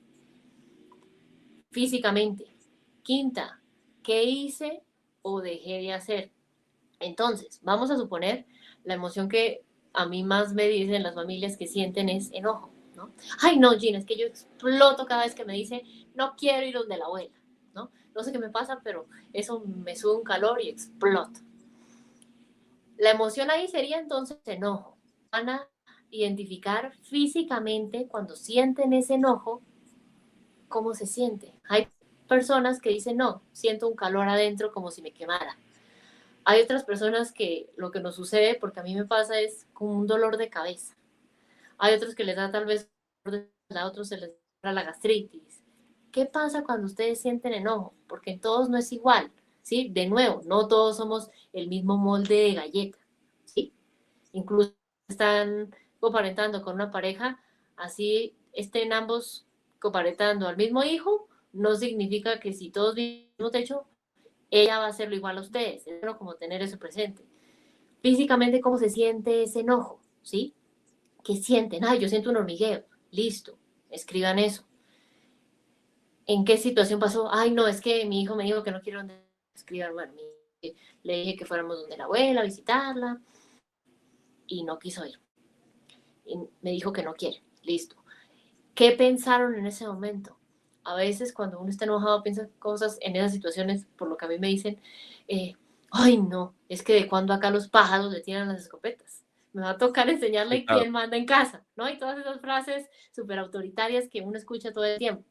físicamente, quinta, qué hice o dejé de hacer. Entonces, vamos a suponer la emoción que a mí más me dicen las familias que sienten es enojo, ¿no? Ay, no, Gina, es que yo exploto cada vez que me dice, no quiero ir donde la abuela, ¿no? No sé qué me pasa, pero eso me sube un calor y exploto. La emoción ahí sería entonces enojo. Van a identificar físicamente cuando sienten ese enojo, cómo se siente. Hay personas que dicen, no, siento un calor adentro como si me quemara. Hay otras personas que lo que nos sucede, porque a mí me pasa, es como un dolor de cabeza. Hay otros que les da tal vez, a otros se les da la gastritis. ¿Qué pasa cuando ustedes sienten enojo? Porque en todos no es igual, ¿sí? De nuevo, no todos somos el mismo molde de galleta, ¿sí? Incluso están comparentando con una pareja, así estén ambos comparentando al mismo hijo, no significa que si todos viven en el mismo techo, ella va a hacerlo igual a ustedes. Es bueno como tener eso presente. Físicamente, ¿cómo se siente ese enojo? ¿Sí? ¿Qué sienten? Ay, yo siento un hormigueo. Listo, escriban eso. ¿En qué situación pasó? Ay, no, es que mi hijo me dijo que no quiero donde escriban. Bueno, le dije que fuéramos donde la abuela a visitarla y no quiso ir. Y me dijo que no quiere. Listo. ¿Qué pensaron en ese momento? A veces cuando uno está enojado piensa cosas en esas situaciones, por lo que a mí me dicen, ay no, es que de cuando acá los pájaros le tiran las escopetas. Me va a tocar Sí, enseñarle claro. quién manda en casa, ¿no? Y todas esas frases súper autoritarias que uno escucha todo el tiempo.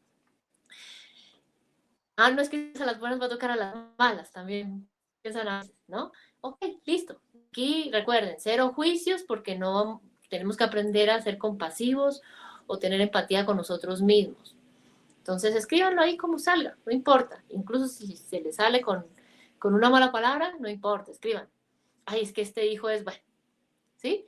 Ah, no es que a las buenas va a tocar a las malas, también piensan a veces, ¿no? Ok, listo. Aquí recuerden, cero juicios porque no tenemos que aprender a ser compasivos o tener empatía con nosotros mismos. Entonces escríbanlo ahí como salga, no importa. Incluso si se le sale con una mala palabra, no importa, escriban. Ay, es que este hijo es, bueno, ¿sí?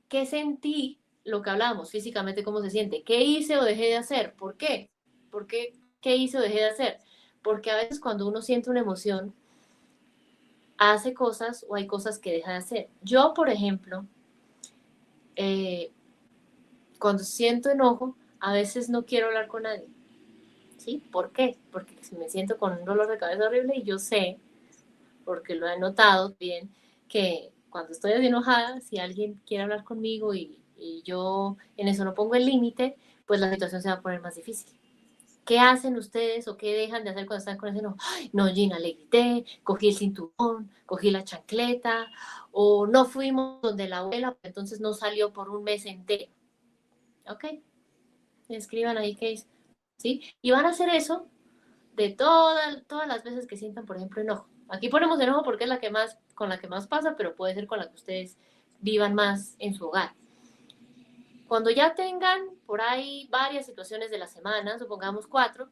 ¿Qué sentí? Lo que hablábamos, físicamente, ¿cómo se siente? ¿Qué hice o dejé de hacer? ¿Por qué? ¿Por qué? ¿Qué hice o dejé de hacer? Porque a veces cuando uno siente una emoción, hace cosas o hay cosas que deja de hacer. Yo, por ejemplo, eh, cuando siento enojo, a veces no quiero hablar con nadie. ¿Sí? ¿Por qué? Porque me siento con un dolor de cabeza horrible y yo sé, porque lo he notado bien, que cuando estoy así enojada, si alguien quiere hablar conmigo y yo en eso no pongo el límite, pues la situación se va a poner más difícil. ¿Qué hacen ustedes o qué dejan de hacer cuando están con ese enojo? Ay, no, Gina, le grité, cogí el cinturón, cogí la chancleta, o no fuimos donde la abuela, entonces no salió por un mes entero. ¿Ok? Escriban ahí qué es. ¿Sí? Y van a hacer eso de todas las veces que sientan, por ejemplo, enojo. Aquí ponemos enojo porque es la que más, con la que más pasa, pero puede ser con la que ustedes vivan más en su hogar. Cuando ya tengan por ahí varias situaciones de la semana, supongamos 4,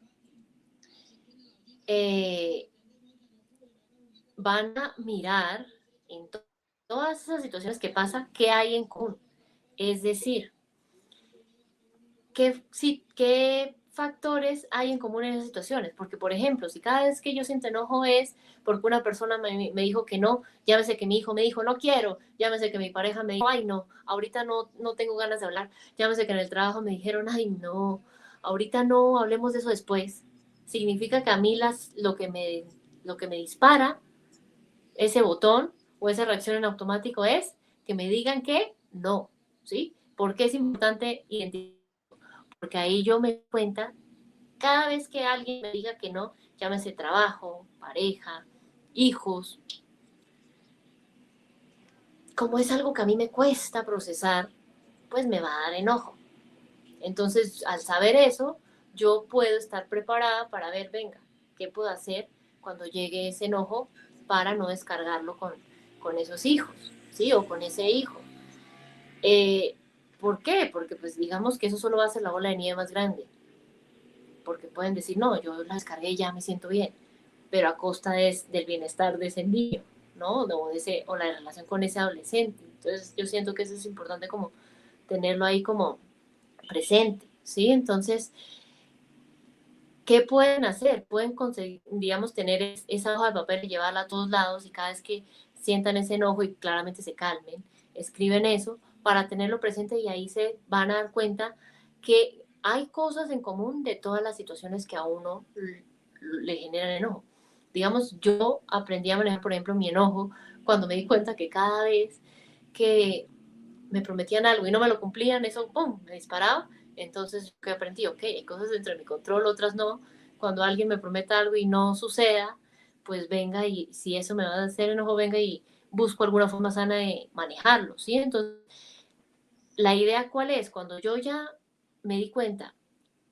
van a mirar en todas esas situaciones que pasa, qué hay en común. Es decir, qué factores hay en común en esas situaciones. Porque, por ejemplo, si cada vez que yo siento enojo es porque una persona me dijo que no, llámese que mi hijo me dijo no quiero, llámese que mi pareja me dijo, ay no, ahorita no tengo ganas de hablar, llámese que en el trabajo me dijeron, ay no, ahorita no, hablemos de eso después. Significa que a mí lo que me dispara ese botón o esa reacción en automático es que me digan que no, ¿sí? Porque es importante identificar, porque ahí yo me doy cuenta, cada vez que alguien me diga que no, llámese trabajo, pareja, hijos, como es algo que a mí me cuesta procesar, pues me va a dar enojo. Entonces, al saber eso, yo puedo estar preparada para ver, venga, ¿qué puedo hacer cuando llegue ese enojo para no descargarlo con esos hijos, ¿sí? O con ese hijo. ¿Por qué? Porque pues digamos que eso solo va a ser la bola de nieve más grande. Porque pueden decir, no, yo la descargué y ya me siento bien, pero a costa del bienestar de ese niño, ¿no? O la relación con ese adolescente. Entonces yo siento que eso es importante como tenerlo ahí como presente, ¿sí? Entonces, ¿qué pueden hacer? Pueden conseguir, digamos, tener esa hoja de papel y llevarla a todos lados y cada vez que sientan ese enojo y claramente se calmen, escriben eso para tenerlo presente y ahí se van a dar cuenta que hay cosas en común de todas las situaciones que a uno le generan enojo. Digamos, yo aprendí a manejar, por ejemplo, mi enojo cuando me di cuenta que cada vez que me prometían algo y no me lo cumplían, eso, ¡pum!, me disparaba. Entonces, ¿qué aprendí? Ok, hay cosas dentro de mi control, otras no. Cuando alguien me prometa algo y no suceda, pues venga y si eso me va a hacer enojo, venga y busco alguna forma sana de manejarlo, ¿sí? Entonces, la idea cuál es, cuando yo ya me di cuenta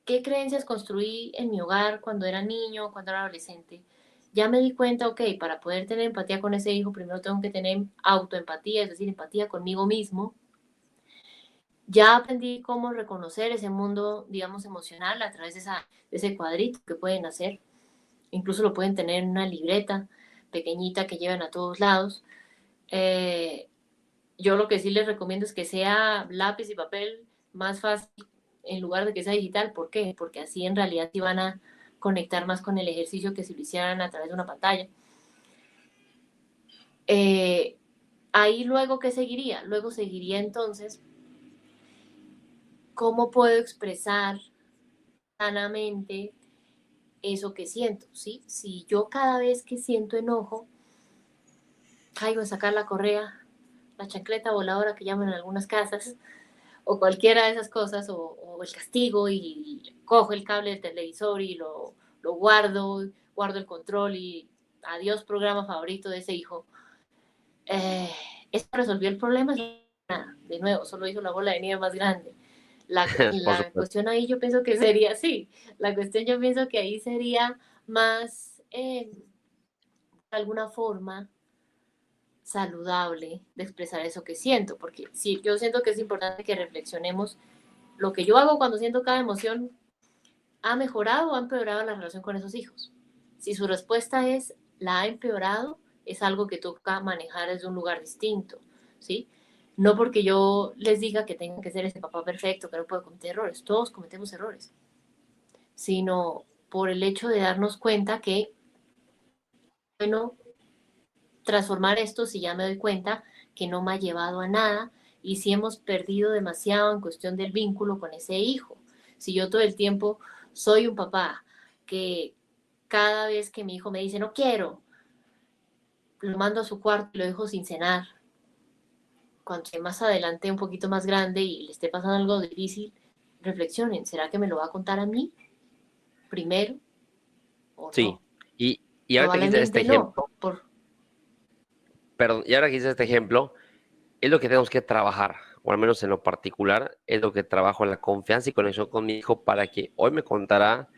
qué creencias construí en mi hogar cuando era niño, cuando era adolescente, ya me di cuenta, ok, para poder tener empatía con ese hijo, primero tengo que tener autoempatía, es decir, empatía conmigo mismo. Ya aprendí cómo reconocer ese mundo, digamos, emocional a través de ese cuadrito que pueden hacer. Incluso lo pueden tener en una libreta pequeñita que lleven a todos lados. Eh, yo lo que sí les recomiendo es que sea lápiz y papel más fácil en lugar de que sea digital. ¿Por qué? Porque así en realidad sí van a conectar más con el ejercicio que si lo hicieran a través de una pantalla. Ahí luego, ¿qué seguiría? Luego seguiría entonces, ¿cómo puedo expresar sanamente eso que siento? ¿Sí? Si yo cada vez que siento enojo, caigo en sacar la correa, la chancleta voladora que llaman en algunas casas, o cualquiera de esas cosas, o el castigo y cojo el cable del televisor y lo guardo el control y adiós programa favorito de ese hijo. ¿Eso resolvió el problema? Nada, de nuevo, solo hizo la bola de nieve más grande. La, Por la supuesto. cuestión ahí yo pienso que sería, sí, la cuestión yo pienso que ahí sería más, de alguna forma, saludable de expresar eso que siento, porque sí, yo siento que es importante que reflexionemos lo que yo hago cuando siento cada emoción, ¿ha mejorado o ha empeorado la relación con esos hijos? Si su respuesta es la ha empeorado, es algo que toca manejar desde un lugar distinto, ¿sí? No porque yo les diga que tengan que ser ese papá perfecto, que no puede cometer errores, todos cometemos errores, sino por el hecho de darnos cuenta que, bueno, transformar esto si ya me doy cuenta que no me ha llevado a nada y si hemos perdido demasiado en cuestión del vínculo con ese hijo. Si yo todo el tiempo soy un papá que cada vez que mi hijo me dice no quiero, lo mando a su cuarto y lo dejo sin cenar. Cuando esté más adelante un poquito más grande y le esté pasando algo difícil, reflexionen, ¿será que me lo va a contar a mí primero o Sí. no? Y ahorita que hice este Probablemente no. ejemplo, perdón, y ahora que hice este ejemplo, es lo que tenemos que trabajar, o al menos en lo particular, es lo que trabajo en la confianza y conexión con mi hijo para que hoy me contará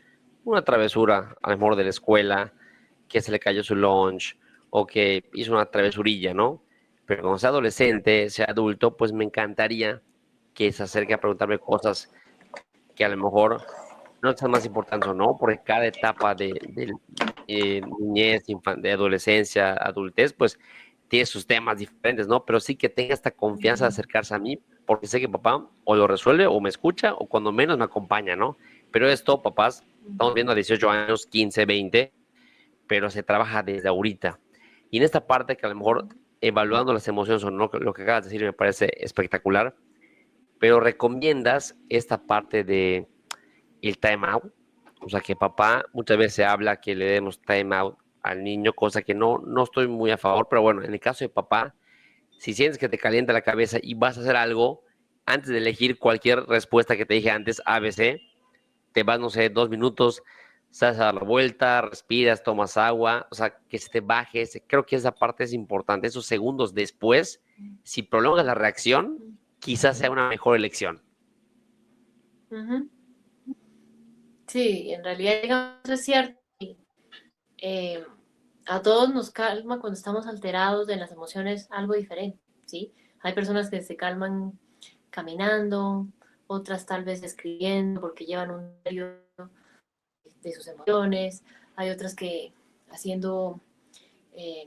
una travesura, a lo mejor de la escuela, que se le cayó su lunch o que hizo una travesurilla, ¿no? Pero cuando sea adolescente, sea adulto, pues me encantaría que se acerque a preguntarme cosas que a lo mejor no sean más importantes o no, porque cada etapa de niñez, de adolescencia, adultez, pues tiene sus temas diferentes, ¿no? Pero sí que tenga esta confianza de acercarse a mí, porque sé que papá o lo resuelve o me escucha o cuando menos me acompaña, ¿no? Pero esto, papás, estamos viendo a 18 años, 15, 20, pero se trabaja desde ahorita. Y en esta parte que a lo mejor evaluando las emociones o no, lo que acabas de decir me parece espectacular, pero recomiendas esta parte de el time out, o sea que papá muchas veces habla que le demos time out al niño, cosa que no estoy muy a favor, pero bueno, en el caso de papá, si sientes que te calienta la cabeza y vas a hacer algo, antes de elegir cualquier respuesta que te dije antes, ABC, te vas, no sé, 2 minutos, sales a dar la vuelta, respiras, tomas agua, o sea, que se te baje, creo que esa parte es importante, esos segundos después, si prolongas la reacción, quizás sea una mejor elección. Uh-huh. Sí, en realidad digamos, es cierto. Eh, a todos nos calma cuando estamos alterados de las emociones algo diferente, ¿sí? Hay personas que se calman caminando, otras tal vez escribiendo porque llevan un diario de sus emociones, hay otras que haciendo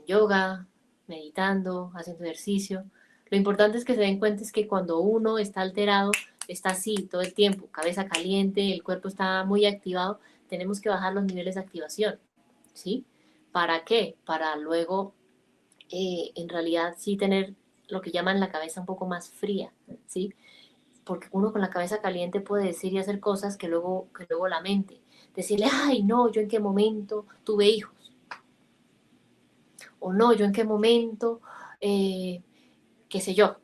yoga, meditando, haciendo ejercicio. Lo importante es que se den cuenta es que cuando uno está alterado, está así todo el tiempo, cabeza caliente, el cuerpo está muy activado, tenemos que bajar los niveles de activación, ¿sí? ¿Para qué? Para luego, en realidad, sí tener lo que llaman la cabeza un poco más fría, ¿sí? Porque uno con la cabeza caliente puede decir y hacer cosas que luego lamente. Decirle, ay, no, yo en qué momento tuve hijos. O no, yo en qué momento, qué sé yo,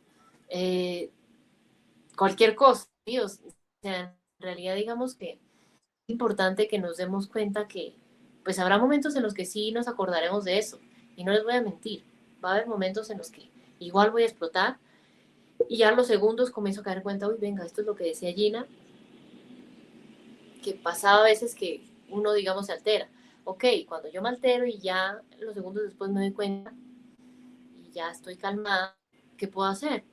eh, cualquier cosa. ¿Sí? O sea, en realidad digamos que es importante que nos demos cuenta que pues habrá momentos en los que sí nos acordaremos de eso. Y no les voy a mentir, va a haber momentos en los que igual voy a explotar y ya a los segundos comienzo a caer cuenta, uy, venga, esto es lo que decía Gina, que pasaba a veces que uno, digamos, se altera. Ok, cuando yo me altero y ya los segundos después me doy cuenta y ya estoy calmada, ¿qué puedo hacer?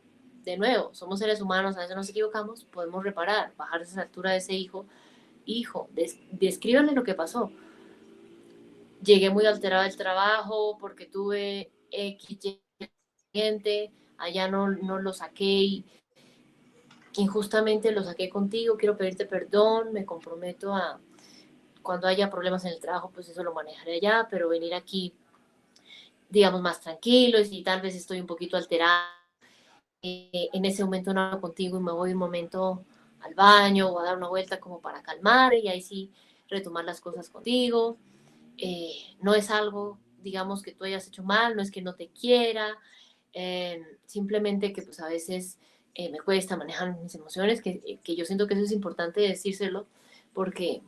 De nuevo, somos seres humanos, a veces nos equivocamos, podemos reparar, bajar esa altura de ese hijo, descríbanle lo que pasó. Llegué muy alterada del trabajo porque tuve X, Y, allá no lo saqué y injustamente lo saqué contigo, quiero pedirte perdón, me comprometo a, cuando haya problemas en el trabajo, pues eso lo manejaré allá, pero venir aquí, digamos, más tranquilo, y si tal vez estoy un poquito alterada, en ese momento no hablo contigo y me voy un momento al baño o a dar una vuelta como para calmar y ahí sí retomar las cosas contigo. No es algo, digamos, que tú hayas hecho mal, no es que no te quiera, simplemente que pues a veces me cuesta manejar mis emociones, que yo siento que eso es importante decírselo, porque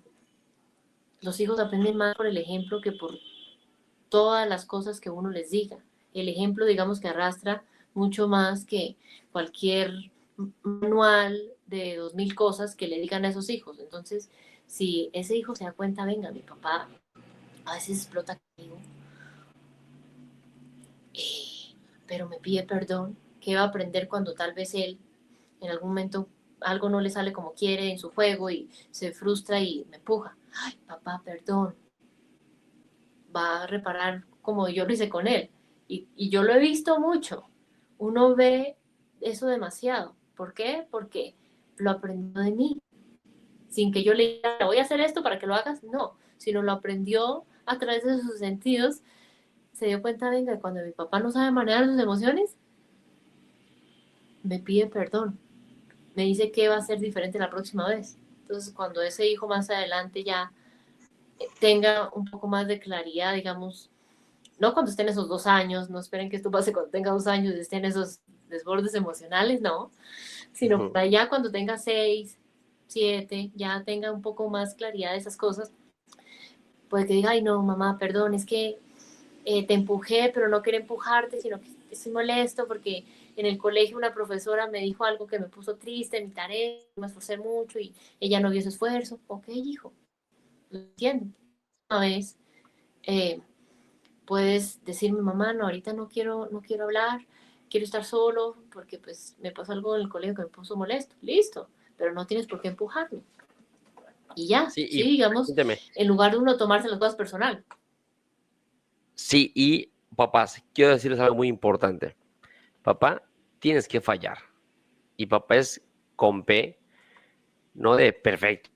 los hijos aprenden más por el ejemplo que por todas las cosas que uno les diga. El ejemplo, digamos, que arrastra mucho más que cualquier manual de 2000 cosas que le digan a esos hijos. Entonces, si ese hijo se da cuenta, venga, mi papá a veces explota conmigo, pero me pide perdón, ¿qué va a aprender cuando tal vez él en algún momento algo no le sale como quiere en su juego y se frustra y me empuja? Ay, papá, perdón, va a reparar como yo lo hice con él. Y yo lo he visto mucho. Uno ve eso demasiado. ¿Por qué? Porque lo aprendió de mí. Sin que yo le diga, voy a hacer esto para que lo hagas. No, sino lo aprendió a través de sus sentidos. Se dio cuenta, venga, cuando mi papá no sabe manejar sus emociones, me pide perdón. Me dice que va a ser diferente la próxima vez. Entonces, cuando ese hijo más adelante ya tenga un poco más de claridad, digamos, no cuando estén esos 2 años, no esperen que esto pase cuando tenga 2 años y estén esos desbordes emocionales, no, sino para ya cuando tenga 6, 7, ya tenga un poco más claridad de esas cosas, puede que diga, ay no, mamá, perdón, es que te empujé, pero no quería empujarte, sino que estoy molesto porque en el colegio una profesora me dijo algo que me puso triste en mi tarea, me esforcé mucho y ella no vio su esfuerzo. Ok, hijo, lo entiendo. Una vez, eh, puedes decirme, mamá, no, ahorita no quiero hablar, quiero estar solo porque pues me pasó algo en el colegio que me puso molesto. Listo, pero no tienes por qué empujarme. Y ya, Sí, sí, y digamos, permíteme. en lugar de uno tomarse las cosas personal. Sí, y papás, quiero decirles algo muy importante. Papá, tienes que fallar. Y papá es con P, no de perfecto,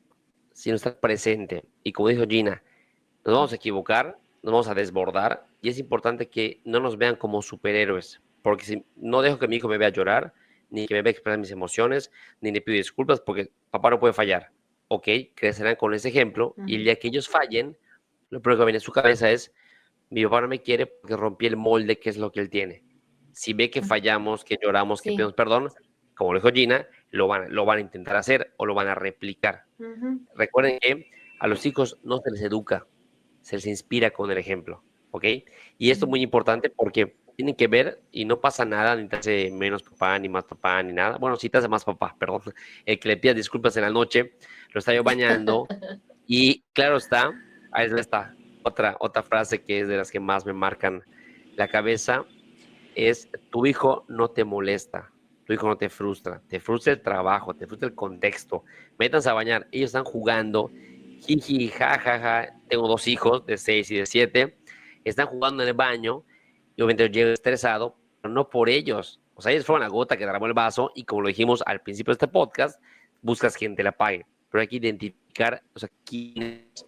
sino estar presente. Y como dijo Gina, nos vamos a equivocar, nos vamos a desbordar y es importante que no nos vean como superhéroes, porque si no dejo que mi hijo me vea llorar, ni que me vea expresar mis emociones, ni le pido disculpas porque papá no puede fallar. Ok, crecerán con ese ejemplo y el día que ellos fallen, lo primero que viene a su cabeza es, mi papá no me quiere porque rompí el molde que es lo que él tiene. Si ve que fallamos, que lloramos, que Sí. pedimos perdón, como lo dijo Gina, lo van a intentar hacer o lo van a replicar. Ujú. Recuerden que a los hijos no se les educa, se les inspira con el ejemplo, ¿ok? Y esto es muy importante porque tienen que ver y no pasa nada, ni te hace menos papá, ni más papá, ni nada. Bueno, sí te hace más papá, perdón. El que le pida disculpas en la noche, lo está yo bañando y claro está, ahí está otra frase que es de las que más me marcan la cabeza, es tu hijo no te molesta, tu hijo no te frustra el trabajo, te frustra el contexto, métanse a bañar, ellos están jugando, jiji, jajaja, tengo 2 hijos de 6 y de 7, están jugando en el baño y obviamente yo llego estresado, pero no por ellos. O sea, ellos fueron la gota que derramó el vaso y como lo dijimos al principio de este podcast, buscas quien te la pague. Pero hay que identificar, o sea,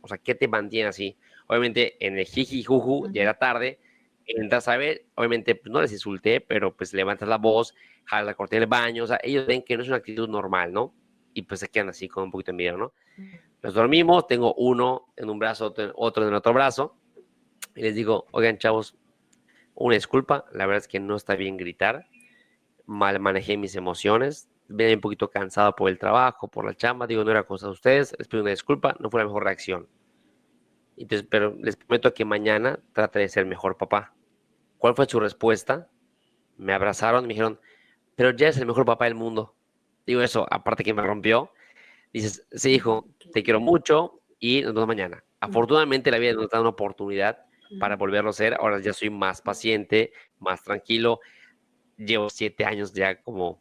o sea, qué te mantiene así. Obviamente en el jiji juju ya era tarde, entras a ver, obviamente pues, no les insulté, pero pues levantas la voz, jalas la cortina del baño, o sea, ellos ven que no es una actitud normal, ¿no? Y pues se quedan así con un poquito de miedo, ¿no? Los dormimos, tengo uno en un brazo, otro en el otro brazo, y les digo, oigan, chavos, una disculpa, la verdad es que no está bien gritar, mal manejé mis emociones, venía un poquito cansado por el trabajo, por la chamba, digo, no era cosa de ustedes, les pido una disculpa, no fue la mejor reacción. Entonces, pero les prometo que mañana trate de ser mejor papá. ¿Cuál fue su respuesta? Me abrazaron y me dijeron, pero ya es el mejor papá del mundo. Digo eso, aparte que me rompió, dices, sí, hijo, te quiero mucho y nos vemos mañana. Afortunadamente la vida nos da una oportunidad para volverlo a hacer. Ahora ya soy más paciente, más tranquilo. Llevo 7 años ya como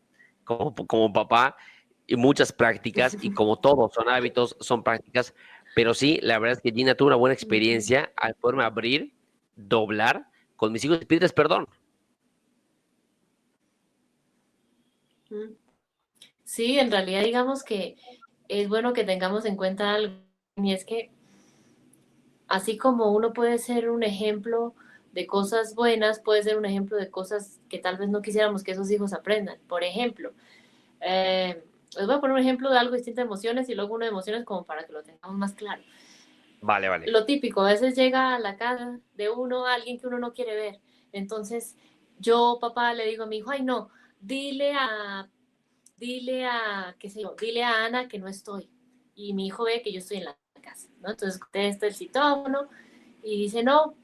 papá y muchas prácticas y como todo, son hábitos, son prácticas. Pero sí, la verdad es que Gina tuvo una buena experiencia al poderme abrir, doblar con mis hijos y pedirles perdón. Sí, en realidad digamos que es bueno que tengamos en cuenta algo, y es que así como uno puede ser un ejemplo de cosas buenas, puede ser un ejemplo de cosas que tal vez no quisiéramos que esos hijos aprendan. Por ejemplo, les voy a poner un ejemplo de algo distinto de emociones y luego uno de emociones como para que lo tengamos más claro. Vale, vale. Lo típico, a veces llega a la casa de uno alguien que uno no quiere ver. Entonces, yo, papá, le digo a mi hijo, ay no, qué sé yo, dile a Ana que no estoy. Y mi hijo ve que yo estoy en la casa, ¿no? Entonces contesta el citófono y dice, no,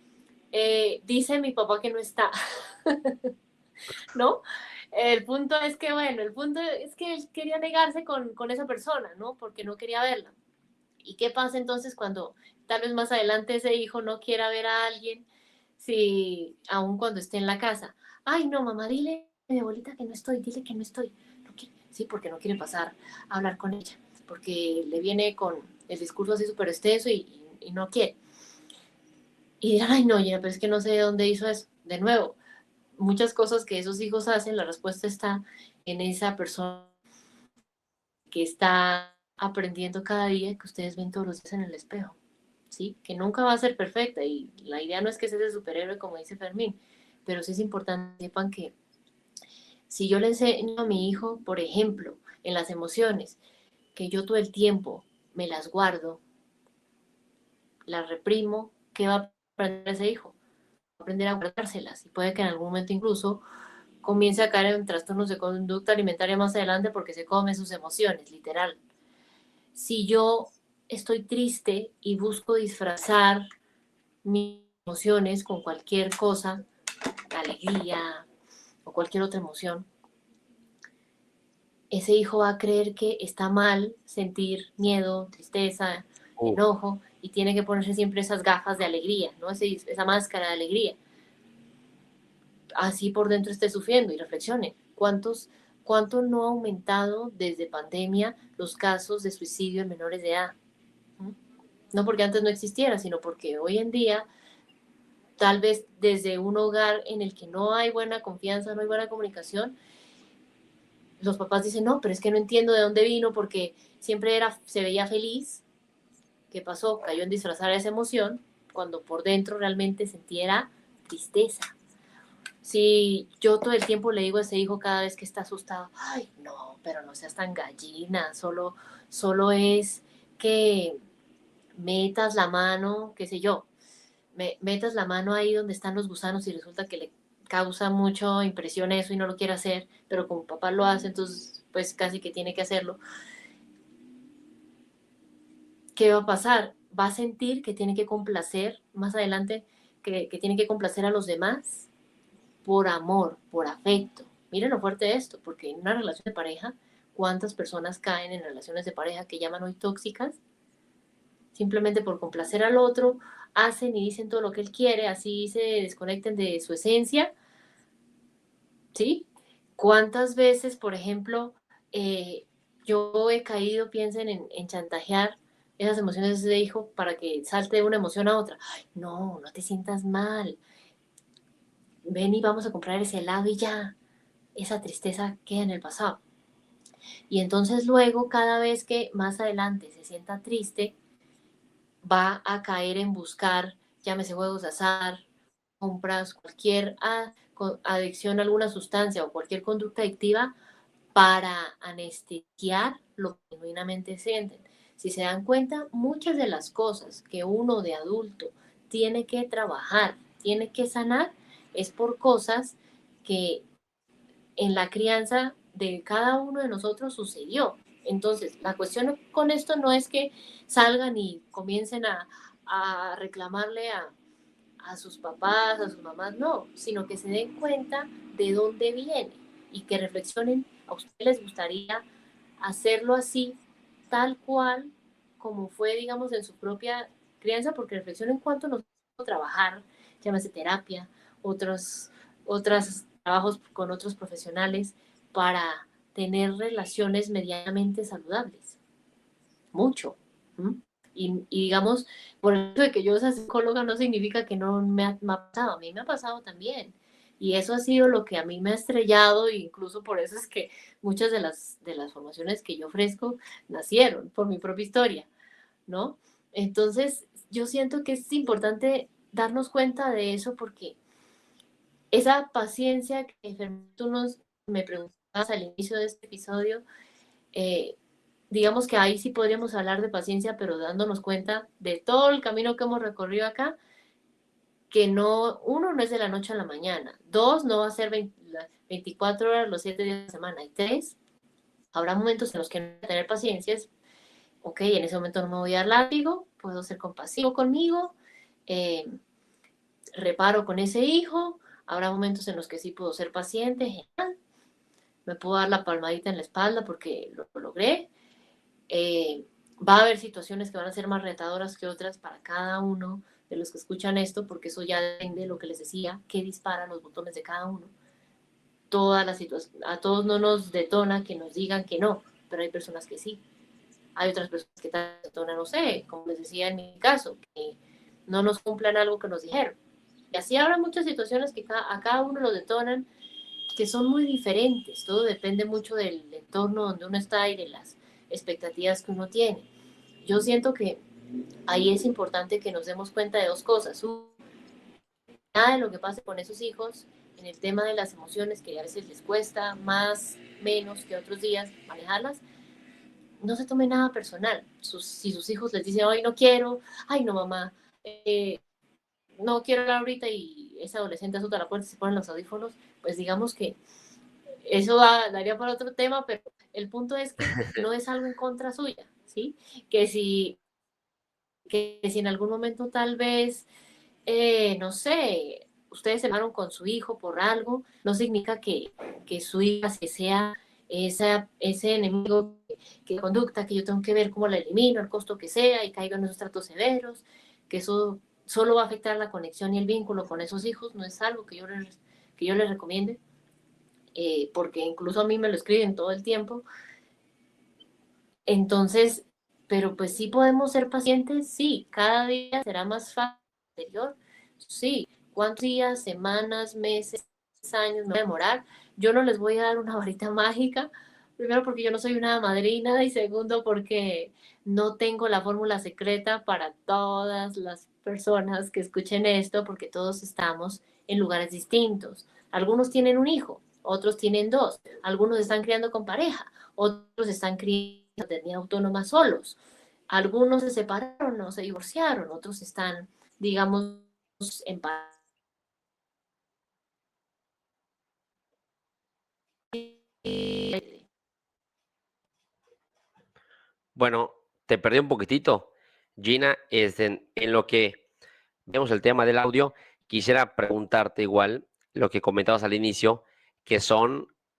dice mi papá que no está, ¿no? El punto es que, bueno, el punto es que él quería negarse con esa persona, ¿no? Porque no quería verla. ¿Y qué pasa entonces cuando tal vez más adelante ese hijo no quiera ver a alguien, si aún cuando esté en la casa? Ay, no, mamá, dile a mi abuelita que no estoy, dile que no estoy. No quiere, sí, porque no quiere pasar a hablar con ella, porque le viene con el discurso así súper extenso y no quiere. Y dirán, ay, no, Gina, pero es que no sé de dónde hizo eso. De nuevo, muchas cosas que esos hijos hacen, la respuesta está en esa persona que está aprendiendo cada día, que ustedes ven todos los días en el espejo, ¿sí? Que nunca va a ser perfecta y la idea no es que sea ese superhéroe como dice Fermín, pero sí es importante que sepan que si yo le enseño a mi hijo, por ejemplo, en las emociones, que yo todo el tiempo me las guardo, las reprimo, ¿qué va a aprender ese hijo? Va a aprender a guardárselas y puede que en algún momento incluso comience a caer en trastornos de conducta alimentaria más adelante porque se come sus emociones, literal. Si yo estoy triste y busco disfrazar mis emociones con cualquier cosa, alegría o cualquier otra emoción, ese hijo va a creer que está mal sentir miedo, tristeza, enojo y tiene que ponerse siempre esas gafas de alegría, ¿no? Esa máscara de alegría. Así por dentro esté sufriendo y reflexione. ¿Cuánto no ha aumentado desde pandemia los casos de suicidio en menores de edad? No porque antes no existiera, sino porque hoy en día, tal vez desde un hogar en el que no hay buena confianza, no hay buena comunicación, los papás dicen, no, pero es que no entiendo de dónde vino porque siempre se veía feliz. ¿Qué pasó? Cayó en disfrazar esa emoción cuando por dentro realmente sentía tristeza. Si yo todo el tiempo le digo a ese hijo cada vez que está asustado, ay, no, pero no seas tan gallina, solo es que metas la mano, qué sé yo, metas la mano ahí donde están los gusanos y resulta que le causa mucha impresión eso y no lo quiere hacer, pero como papá lo hace, entonces pues casi que tiene que hacerlo. ¿Qué va a pasar? Va a sentir que tiene que complacer más adelante, que tiene que complacer a los demás por amor, por afecto. Miren lo fuerte de esto, porque en una relación de pareja, ¿cuántas personas caen en relaciones de pareja que llaman hoy tóxicas? Simplemente por complacer al otro, hacen y dicen todo lo que él quiere, así se desconecten de su esencia, ¿sí? ¿Cuántas veces, por ejemplo, yo he caído, piensen en chantajear esas emociones de hijo para que salte de una emoción a otra? Ay, no, no te sientas mal. ven y vamos a comprar ese helado y ya, esa tristeza queda en el pasado. Y entonces luego, cada vez que más adelante se sienta triste, va a caer en buscar, llámese juegos de azar, compras, cualquier adicción a alguna sustancia o cualquier conducta adictiva para anestesiar lo que genuinamente sienten. Si se dan cuenta, muchas de las cosas que uno de adulto tiene que trabajar, tiene que sanar, es por cosas que en la crianza de cada uno de nosotros sucedió. Entonces, la cuestión con esto no es que salgan y comiencen a reclamarle a sus papás, a sus mamás, no, sino que se den cuenta de dónde viene y que reflexionen, a ustedes les gustaría hacerlo así, tal cual como fue, digamos, en su propia crianza, porque reflexionen cuánto nos puede trabajar, llámese terapia, otros trabajos con otros profesionales para tener relaciones medianamente saludables. Mucho. ¿Mm? Y digamos, por el hecho de que yo sea psicóloga no significa que no me ha pasado, a mí me ha pasado también. Y eso ha sido lo que a mí me ha estrellado, e incluso por eso es que muchas de las formaciones que yo ofrezco nacieron por mi propia historia, ¿no? Entonces, yo siento que es importante darnos cuenta de eso porque esa paciencia que tú me preguntabas al inicio de este episodio, eh, digamos que ahí sí podríamos hablar de paciencia, pero dándonos cuenta de todo el camino que hemos recorrido acá, que no, uno, no es de la noche a la mañana, dos, no va a ser 24 horas los 7 días de la semana, y tres, habrá momentos en los que no voy a tener paciencia, ok, en ese momento no me voy a dar látigo, puedo ser compasivo conmigo, eh, reparo con ese hijo, habrá momentos en los que sí puedo ser paciente, genial, me puedo dar la palmadita en la espalda porque lo logré. Va a haber situaciones que van a ser más retadoras que otras para cada uno de los que escuchan esto, porque eso ya depende de lo que les decía, que dispara los botones de cada uno. Todas las situaciones, a todos no nos detona que nos digan que no, pero hay personas que sí. Hay otras personas que tal detona, no sé, como les decía en mi caso, que no nos cumplan algo que nos dijeron. Y así habrá muchas situaciones que a cada uno lo detonan, que son muy diferentes. Todo depende mucho del entorno donde uno está y de las expectativas que uno tiene. Yo siento que ahí es importante que nos demos cuenta de dos cosas. Nada de lo que pase con esos hijos en el tema de las emociones, que a veces les cuesta más, menos que otros días manejarlas, no se tome nada personal. Si sus hijos les dicen, ay, no quiero, ay, no, mamá, no quiero hablar ahorita, y ese adolescente azota la puerta y se ponen los audífonos, pues digamos que eso daría para otro tema, pero el punto es que no es algo en contra suya, ¿sí? Que si en algún momento tal vez, no sé, ustedes se enojaron con su hijo por algo, no significa que su hija sea ese enemigo que conducta, que yo tengo que ver cómo la elimino, el costo que sea, y caigo en esos tratos severos, que eso solo va a afectar la conexión y el vínculo con esos hijos, no es algo que yo les recomiende, porque incluso a mí me lo escriben todo el tiempo. Entonces, pero pues sí podemos ser pacientes, sí, cada día será más fácil que el anterior, sí, cuántos días, semanas, meses, años me va a demorar. Yo no les voy a dar una varita mágica, primero porque yo no soy una madrina, y segundo porque no tengo la fórmula secreta para todas las personas que escuchen esto, porque todos estamos en lugares distintos. Algunos tienen un hijo, otros tienen dos, algunos están criando con pareja, otros están criando maternidad autónoma solos. Algunos se separaron o se divorciaron, otros están, digamos, en paz. Bueno, te perdí un poquitito, Gina, en lo que vemos el tema del audio, quisiera preguntarte igual lo que comentabas al inicio, que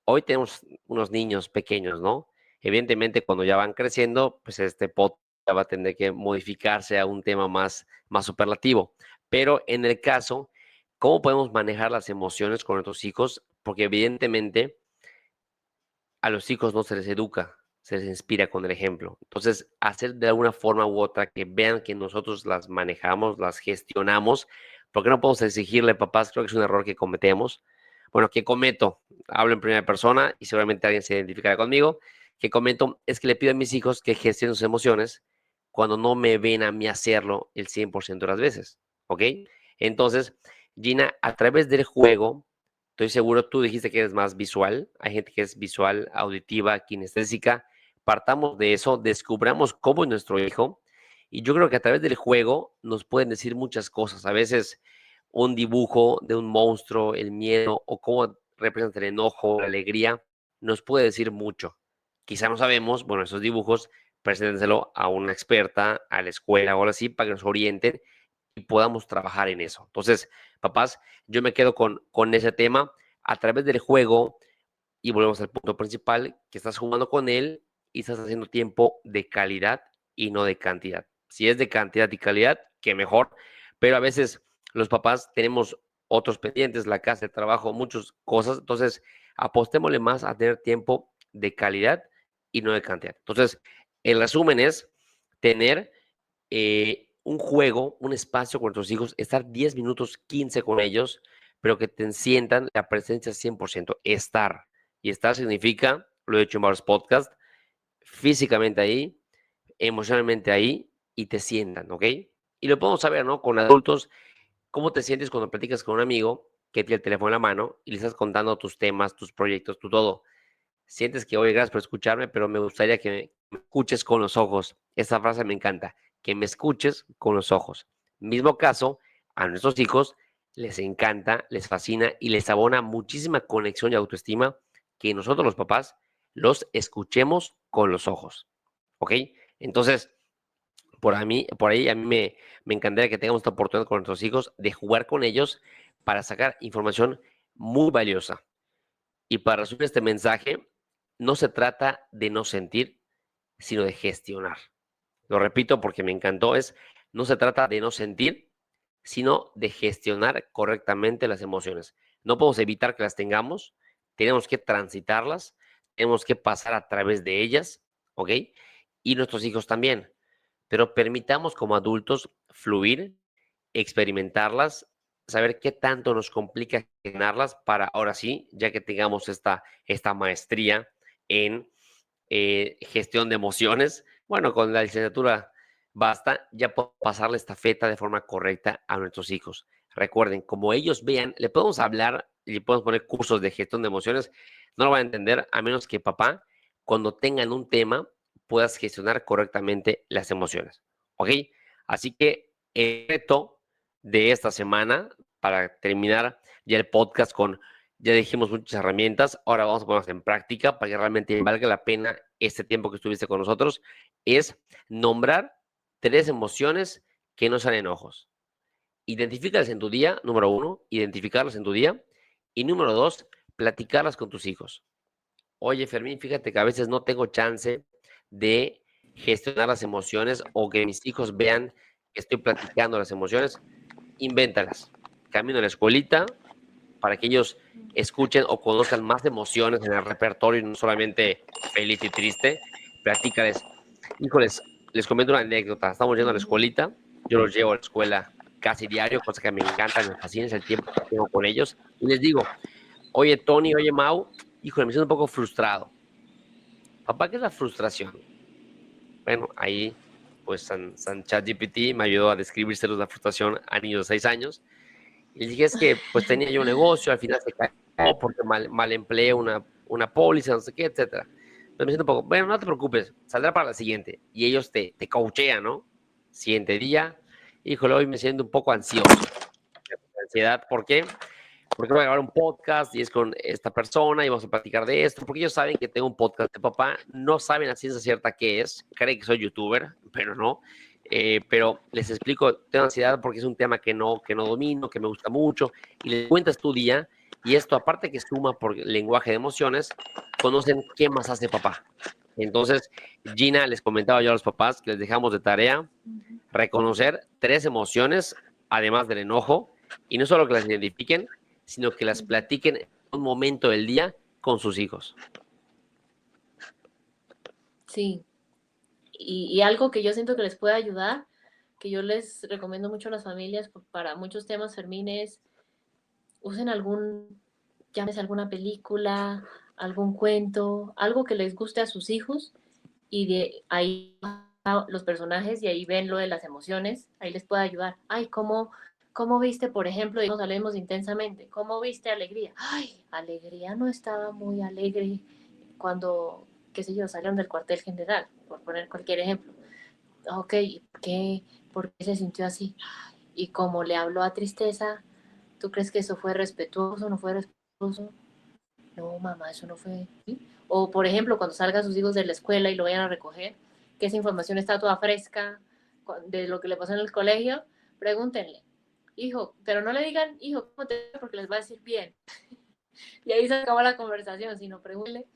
hoy tenemos unos niños pequeños, ¿no? Evidentemente, cuando ya van creciendo, pues este podcast ya va a tener que modificarse a un tema más superlativo. Pero en el caso, ¿cómo podemos manejar las emociones con nuestros hijos? Porque evidentemente a los hijos no se les educa, se les inspira con el ejemplo. Entonces, hacer de alguna forma u otra que vean que nosotros las manejamos, las gestionamos, ¿Por qué no podemos exigirle, papás? Creo que es un error que cometemos. Bueno, que cometo, hablo en primera persona y seguramente alguien se identificará conmigo, que comento es que le pido a mis hijos que gestionen sus emociones cuando no me ven a mí hacerlo el 100% de las veces, ¿ok? Entonces, Gina, a través del juego, estoy seguro, tú dijiste que eres más visual, hay gente que es visual, auditiva, kinestésica, partamos de eso, descubramos cómo es nuestro hijo, y yo creo que a través del juego nos pueden decir muchas cosas, a veces un dibujo de un monstruo, el miedo o cómo representa el enojo, la alegría, nos puede decir mucho. Quizá no sabemos, bueno, esos dibujos, preséntenselo a una experta, a la escuela o algo así, para que nos orienten y podamos trabajar en eso. Entonces, papás, yo me quedo con ese tema a través del juego y volvemos al punto principal, que estás jugando con él y estás haciendo tiempo de calidad y no de cantidad. Si es de cantidad y calidad, qué mejor, pero a veces los papás tenemos otros pendientes, la casa, el trabajo, muchas cosas, entonces apostémosle más a tener tiempo de calidad y no de cantidad. Entonces, el resumen es tener un juego, un espacio con tus hijos, estar 10 minutos, 15 con ellos, pero que te sientan la presencia 100%, estar. Y estar significa, lo he dicho en varios podcasts, físicamente ahí, emocionalmente ahí y te sientan, ¿ok? Y lo podemos saber, ¿no? Con adultos, ¿cómo te sientes cuando platicas con un amigo que tiene el teléfono en la mano y le estás contando tus temas, tus proyectos, tu todo? Sientes que, oye, gracias por escucharme, pero me gustaría que me escuches con los ojos. Esa frase me encanta, que me escuches con los ojos. Mismo caso, a nuestros hijos les encanta, les fascina y les abona muchísima conexión y autoestima que nosotros los papás los escuchemos con los ojos. ¿Ok? Entonces, por ahí a mí me encantaría que tengamos esta oportunidad con nuestros hijos de jugar con ellos para sacar información muy valiosa. Y para resumir este mensaje, no se trata de no sentir, sino de gestionar. Lo repito porque me encantó, no se trata de no sentir, sino de gestionar correctamente las emociones. No podemos evitar que las tengamos, tenemos que transitarlas, tenemos que pasar a través de ellas, ¿ok? Y nuestros hijos también. Pero permitamos como adultos fluir, experimentarlas, saber qué tanto nos complica gestionarlas para ahora sí, ya que tengamos esta maestría en gestión de emociones, bueno, con la licenciatura basta, ya podemos pasar la estafeta de forma correcta a nuestros hijos. Recuerden, como ellos vean, le podemos hablar y le podemos poner cursos de gestión de emociones, no lo van a entender a menos que papá, cuando tengan un tema, puedas gestionar correctamente las emociones. ¿Ok? Así que el reto de esta semana, para terminar ya el podcast con, ya dijimos muchas herramientas, ahora vamos a ponerlas en práctica para que realmente valga la pena este tiempo que estuviste con nosotros, es nombrar 3 emociones que no sean enojos. Identifícalas en tu día, número 1, identificarlas en tu día. Y número 2, platicarlas con tus hijos. Oye, Fermín, fíjate que a veces no tengo chance de gestionar las emociones o que mis hijos vean que estoy platicando las emociones. Invéntalas. Camino a la escuelita para que ellos escuchen o conozcan más emociones en el repertorio y no solamente feliz y triste. Platícales. Híjoles, les comento una anécdota. Estamos yendo a la escuelita. Yo los llevo a la escuela casi diario, cosa que me encanta, me fascina, es el tiempo que tengo con ellos. Y les digo, oye, Tony, oye, Mau, híjole, me siento un poco frustrado. Papá, ¿qué es la frustración? Bueno, ahí, pues, San ChatGPT me ayudó a describírselos la frustración a niños de 6 años. Y dije, es que, pues, tenía yo un negocio, al final se cayó porque mal empleé una póliza, no sé qué, etcétera. Entonces me siento un poco, bueno, no te preocupes, saldrá para la siguiente. Y ellos te coachean, ¿no? Siguiente día, híjole, hoy me siento un poco ansioso. Ansiedad, ¿por qué? Porque voy a grabar un podcast y es con esta persona y vamos a platicar de esto, porque ellos saben que tengo un podcast de papá, no saben a ciencia cierta qué es, creen que soy youtuber, pero no. Pero les explico, tengo ansiedad porque es un tema que no domino, que me gusta mucho, y les cuentas tu día, y esto aparte que suma por lenguaje de emociones, conocen qué más hace papá. Entonces, Gina, les comentaba yo a los papás que les dejamos de tarea reconocer 3 emociones, además del enojo, y no solo que las identifiquen, sino que las platiquen en un momento del día con sus hijos. Sí. Y algo que yo siento que les puede ayudar que yo les recomiendo mucho a las familias para muchos temas, Fermín, es usen llámese alguna película, algún cuento, algo que les guste a sus hijos y de ahí los personajes y ahí ven lo de las emociones, ahí les puede ayudar. Ay, ¿cómo viste, por ejemplo, y nos hablemos intensamente, cómo viste alegría? Ay, alegría no estaba muy alegre cuando, qué sé yo, salieron del cuartel general, por poner cualquier ejemplo. Ok, ¿por qué se sintió así? Y como le habló a tristeza, ¿tú crees que eso fue respetuoso o no fue respetuoso? No, mamá, eso no fue. ¿Sí? O, por ejemplo, cuando salgan sus hijos de la escuela y lo vayan a recoger, que esa información está toda fresca de lo que le pasó en el colegio, pregúntenle, hijo, pero no le digan, hijo, ¿cómo te va? Porque les va a decir bien. Y ahí se acabó la conversación, sino pregúntenle,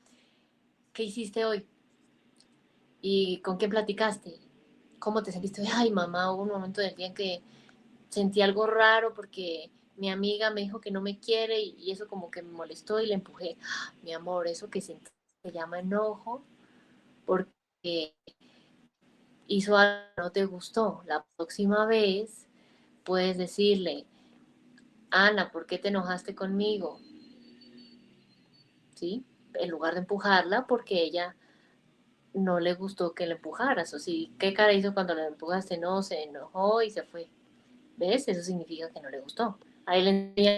¿qué hiciste hoy? ¿Y con quién platicaste? ¿Cómo te sentiste hoy? Ay, mamá, hubo un momento del día en que sentí algo raro porque mi amiga me dijo que no me quiere y eso como que me molestó y le empujé. ¡Ah! Mi amor, eso que sentí se llama enojo porque hizo algo que no te gustó. La próxima vez puedes decirle, Ana, ¿por qué te enojaste conmigo? ¿Sí? En lugar de empujarla porque ella no le gustó que le empujaras. O sí, ¿qué cara hizo cuando la empujaste? No, se enojó y se fue. ¿Ves? Eso significa que no le gustó. Ahí le enseña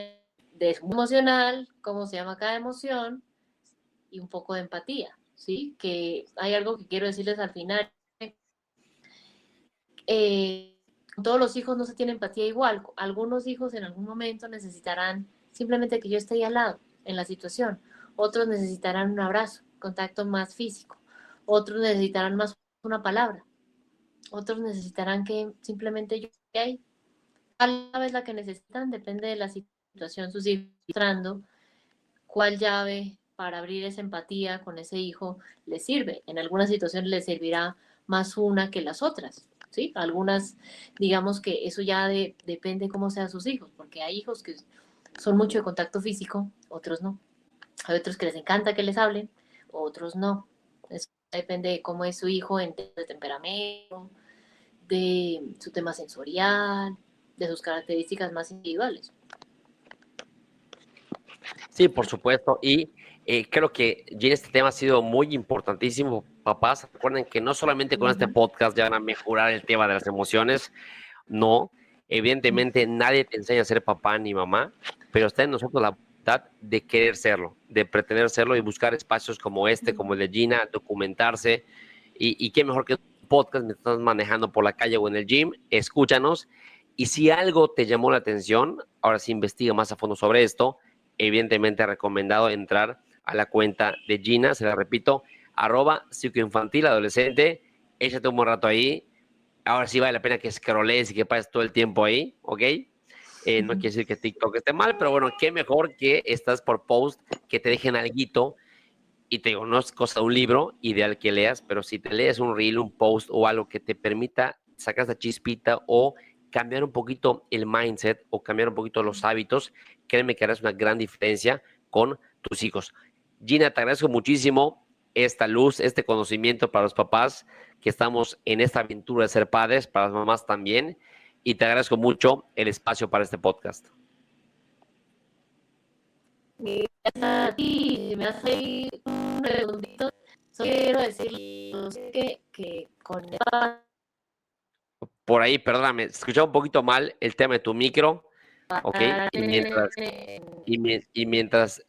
de emocional, cómo se llama cada emoción y un poco de empatía, ¿sí? Que hay algo que quiero decirles al final. Con todos los hijos no se tiene empatía igual. Algunos hijos en algún momento necesitarán simplemente que yo esté ahí al lado en la situación. Otros necesitarán un abrazo, contacto más físico. Otros necesitarán más una palabra. Otros necesitarán que simplemente yo esté ahí. Cada vez la que necesitan depende de la situación, sus hijos, mostrando cuál llave para abrir esa empatía con ese hijo les sirve. En algunas situaciones les servirá más una que las otras, ¿sí? Algunas, digamos que eso ya depende cómo sean sus hijos, porque hay hijos que son mucho de contacto físico, otros no. Hay otros que les encanta que les hablen, otros no. Eso depende de cómo es su hijo en de temperamento, de su tema sensorial, de sus características más individuales. Sí, por supuesto. Y creo que Gina, este tema ha sido muy importantísimo. Papás, recuerden que no solamente con este podcast ya van a mejorar el tema de las emociones. No, evidentemente nadie te enseña a ser papá ni mamá, pero está en nosotros la voluntad de querer serlo, de pretender serlo y buscar espacios como este, como el de Gina, documentarse. Y qué mejor que un podcast mientras estás manejando por la calle o en el gym, escúchanos. Y si algo te llamó la atención, ahora sí investiga más a fondo sobre esto. Evidentemente recomendado entrar a la cuenta de Gina, se la repito, @psicoinfantiladolescente. Échate un buen rato ahí. Ahora sí vale la pena que scrollees y que pases todo el tiempo ahí, ¿ok? No quiere decir que TikTok esté mal, pero bueno, qué mejor que estás por post, que te dejen alguito. Y te digo, no es cosa de un libro ideal que leas, pero si te lees un reel, un post o algo que te permita sacar esa chispita o cambiar un poquito el mindset o cambiar un poquito los hábitos, créeme que harás una gran diferencia con tus hijos. Gina, te agradezco muchísimo esta luz, este conocimiento para los papás que estamos en esta aventura de ser padres, para las mamás también, y te agradezco mucho el espacio para este podcast. A ti, me hace un redondito. Solo quiero decir que con Por ahí, perdóname, escuchaba un poquito mal el tema de tu micro, ¿ok? Y mientras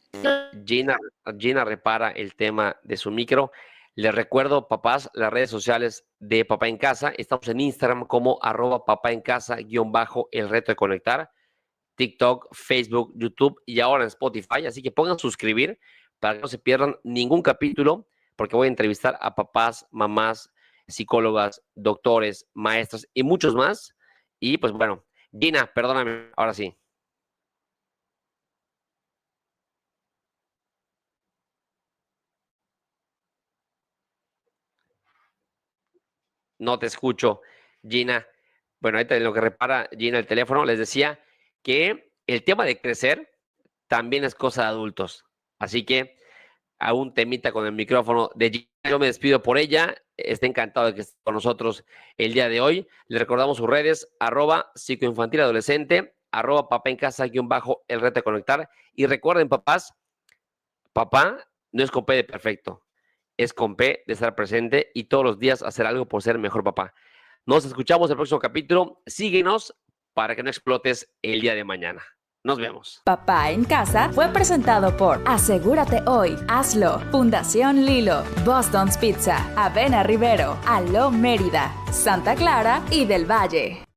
Gina repara el tema de su micro, les recuerdo, papás, las redes sociales de Papá en Casa. Estamos en Instagram como @papá en casa _el reto de conectar, TikTok, Facebook, YouTube y ahora en Spotify. Así que pongan suscribir para que no se pierdan ningún capítulo, porque voy a entrevistar a papás, mamás, psicólogas, doctores, maestras y muchos más. Y pues bueno, Gina, perdóname, ahora sí. No te escucho, Gina. Bueno, ahorita en lo que repara Gina el teléfono, les decía que el tema de crecer también es cosa de adultos. Así que a un temita con el micrófono de Gina. Yo me despido por ella. está encantado de que esté con nosotros el día de hoy. Le recordamos sus redes, @psicoinfantiladolescente, @papá en casa _el reto de conectar. Y recuerden, papás, papá no es con P de perfecto, es con P de estar presente y todos los días hacer algo por ser mejor papá. Nos escuchamos en el próximo capítulo. Síguenos para que no explotes el día de mañana. Nos vemos. Papá en Casa fue presentado por Asegúrate Hoy, Hazlo, Fundación Lilo, Boston's Pizza, Avena Rivero, Aló Mérida, Santa Clara y del Valle.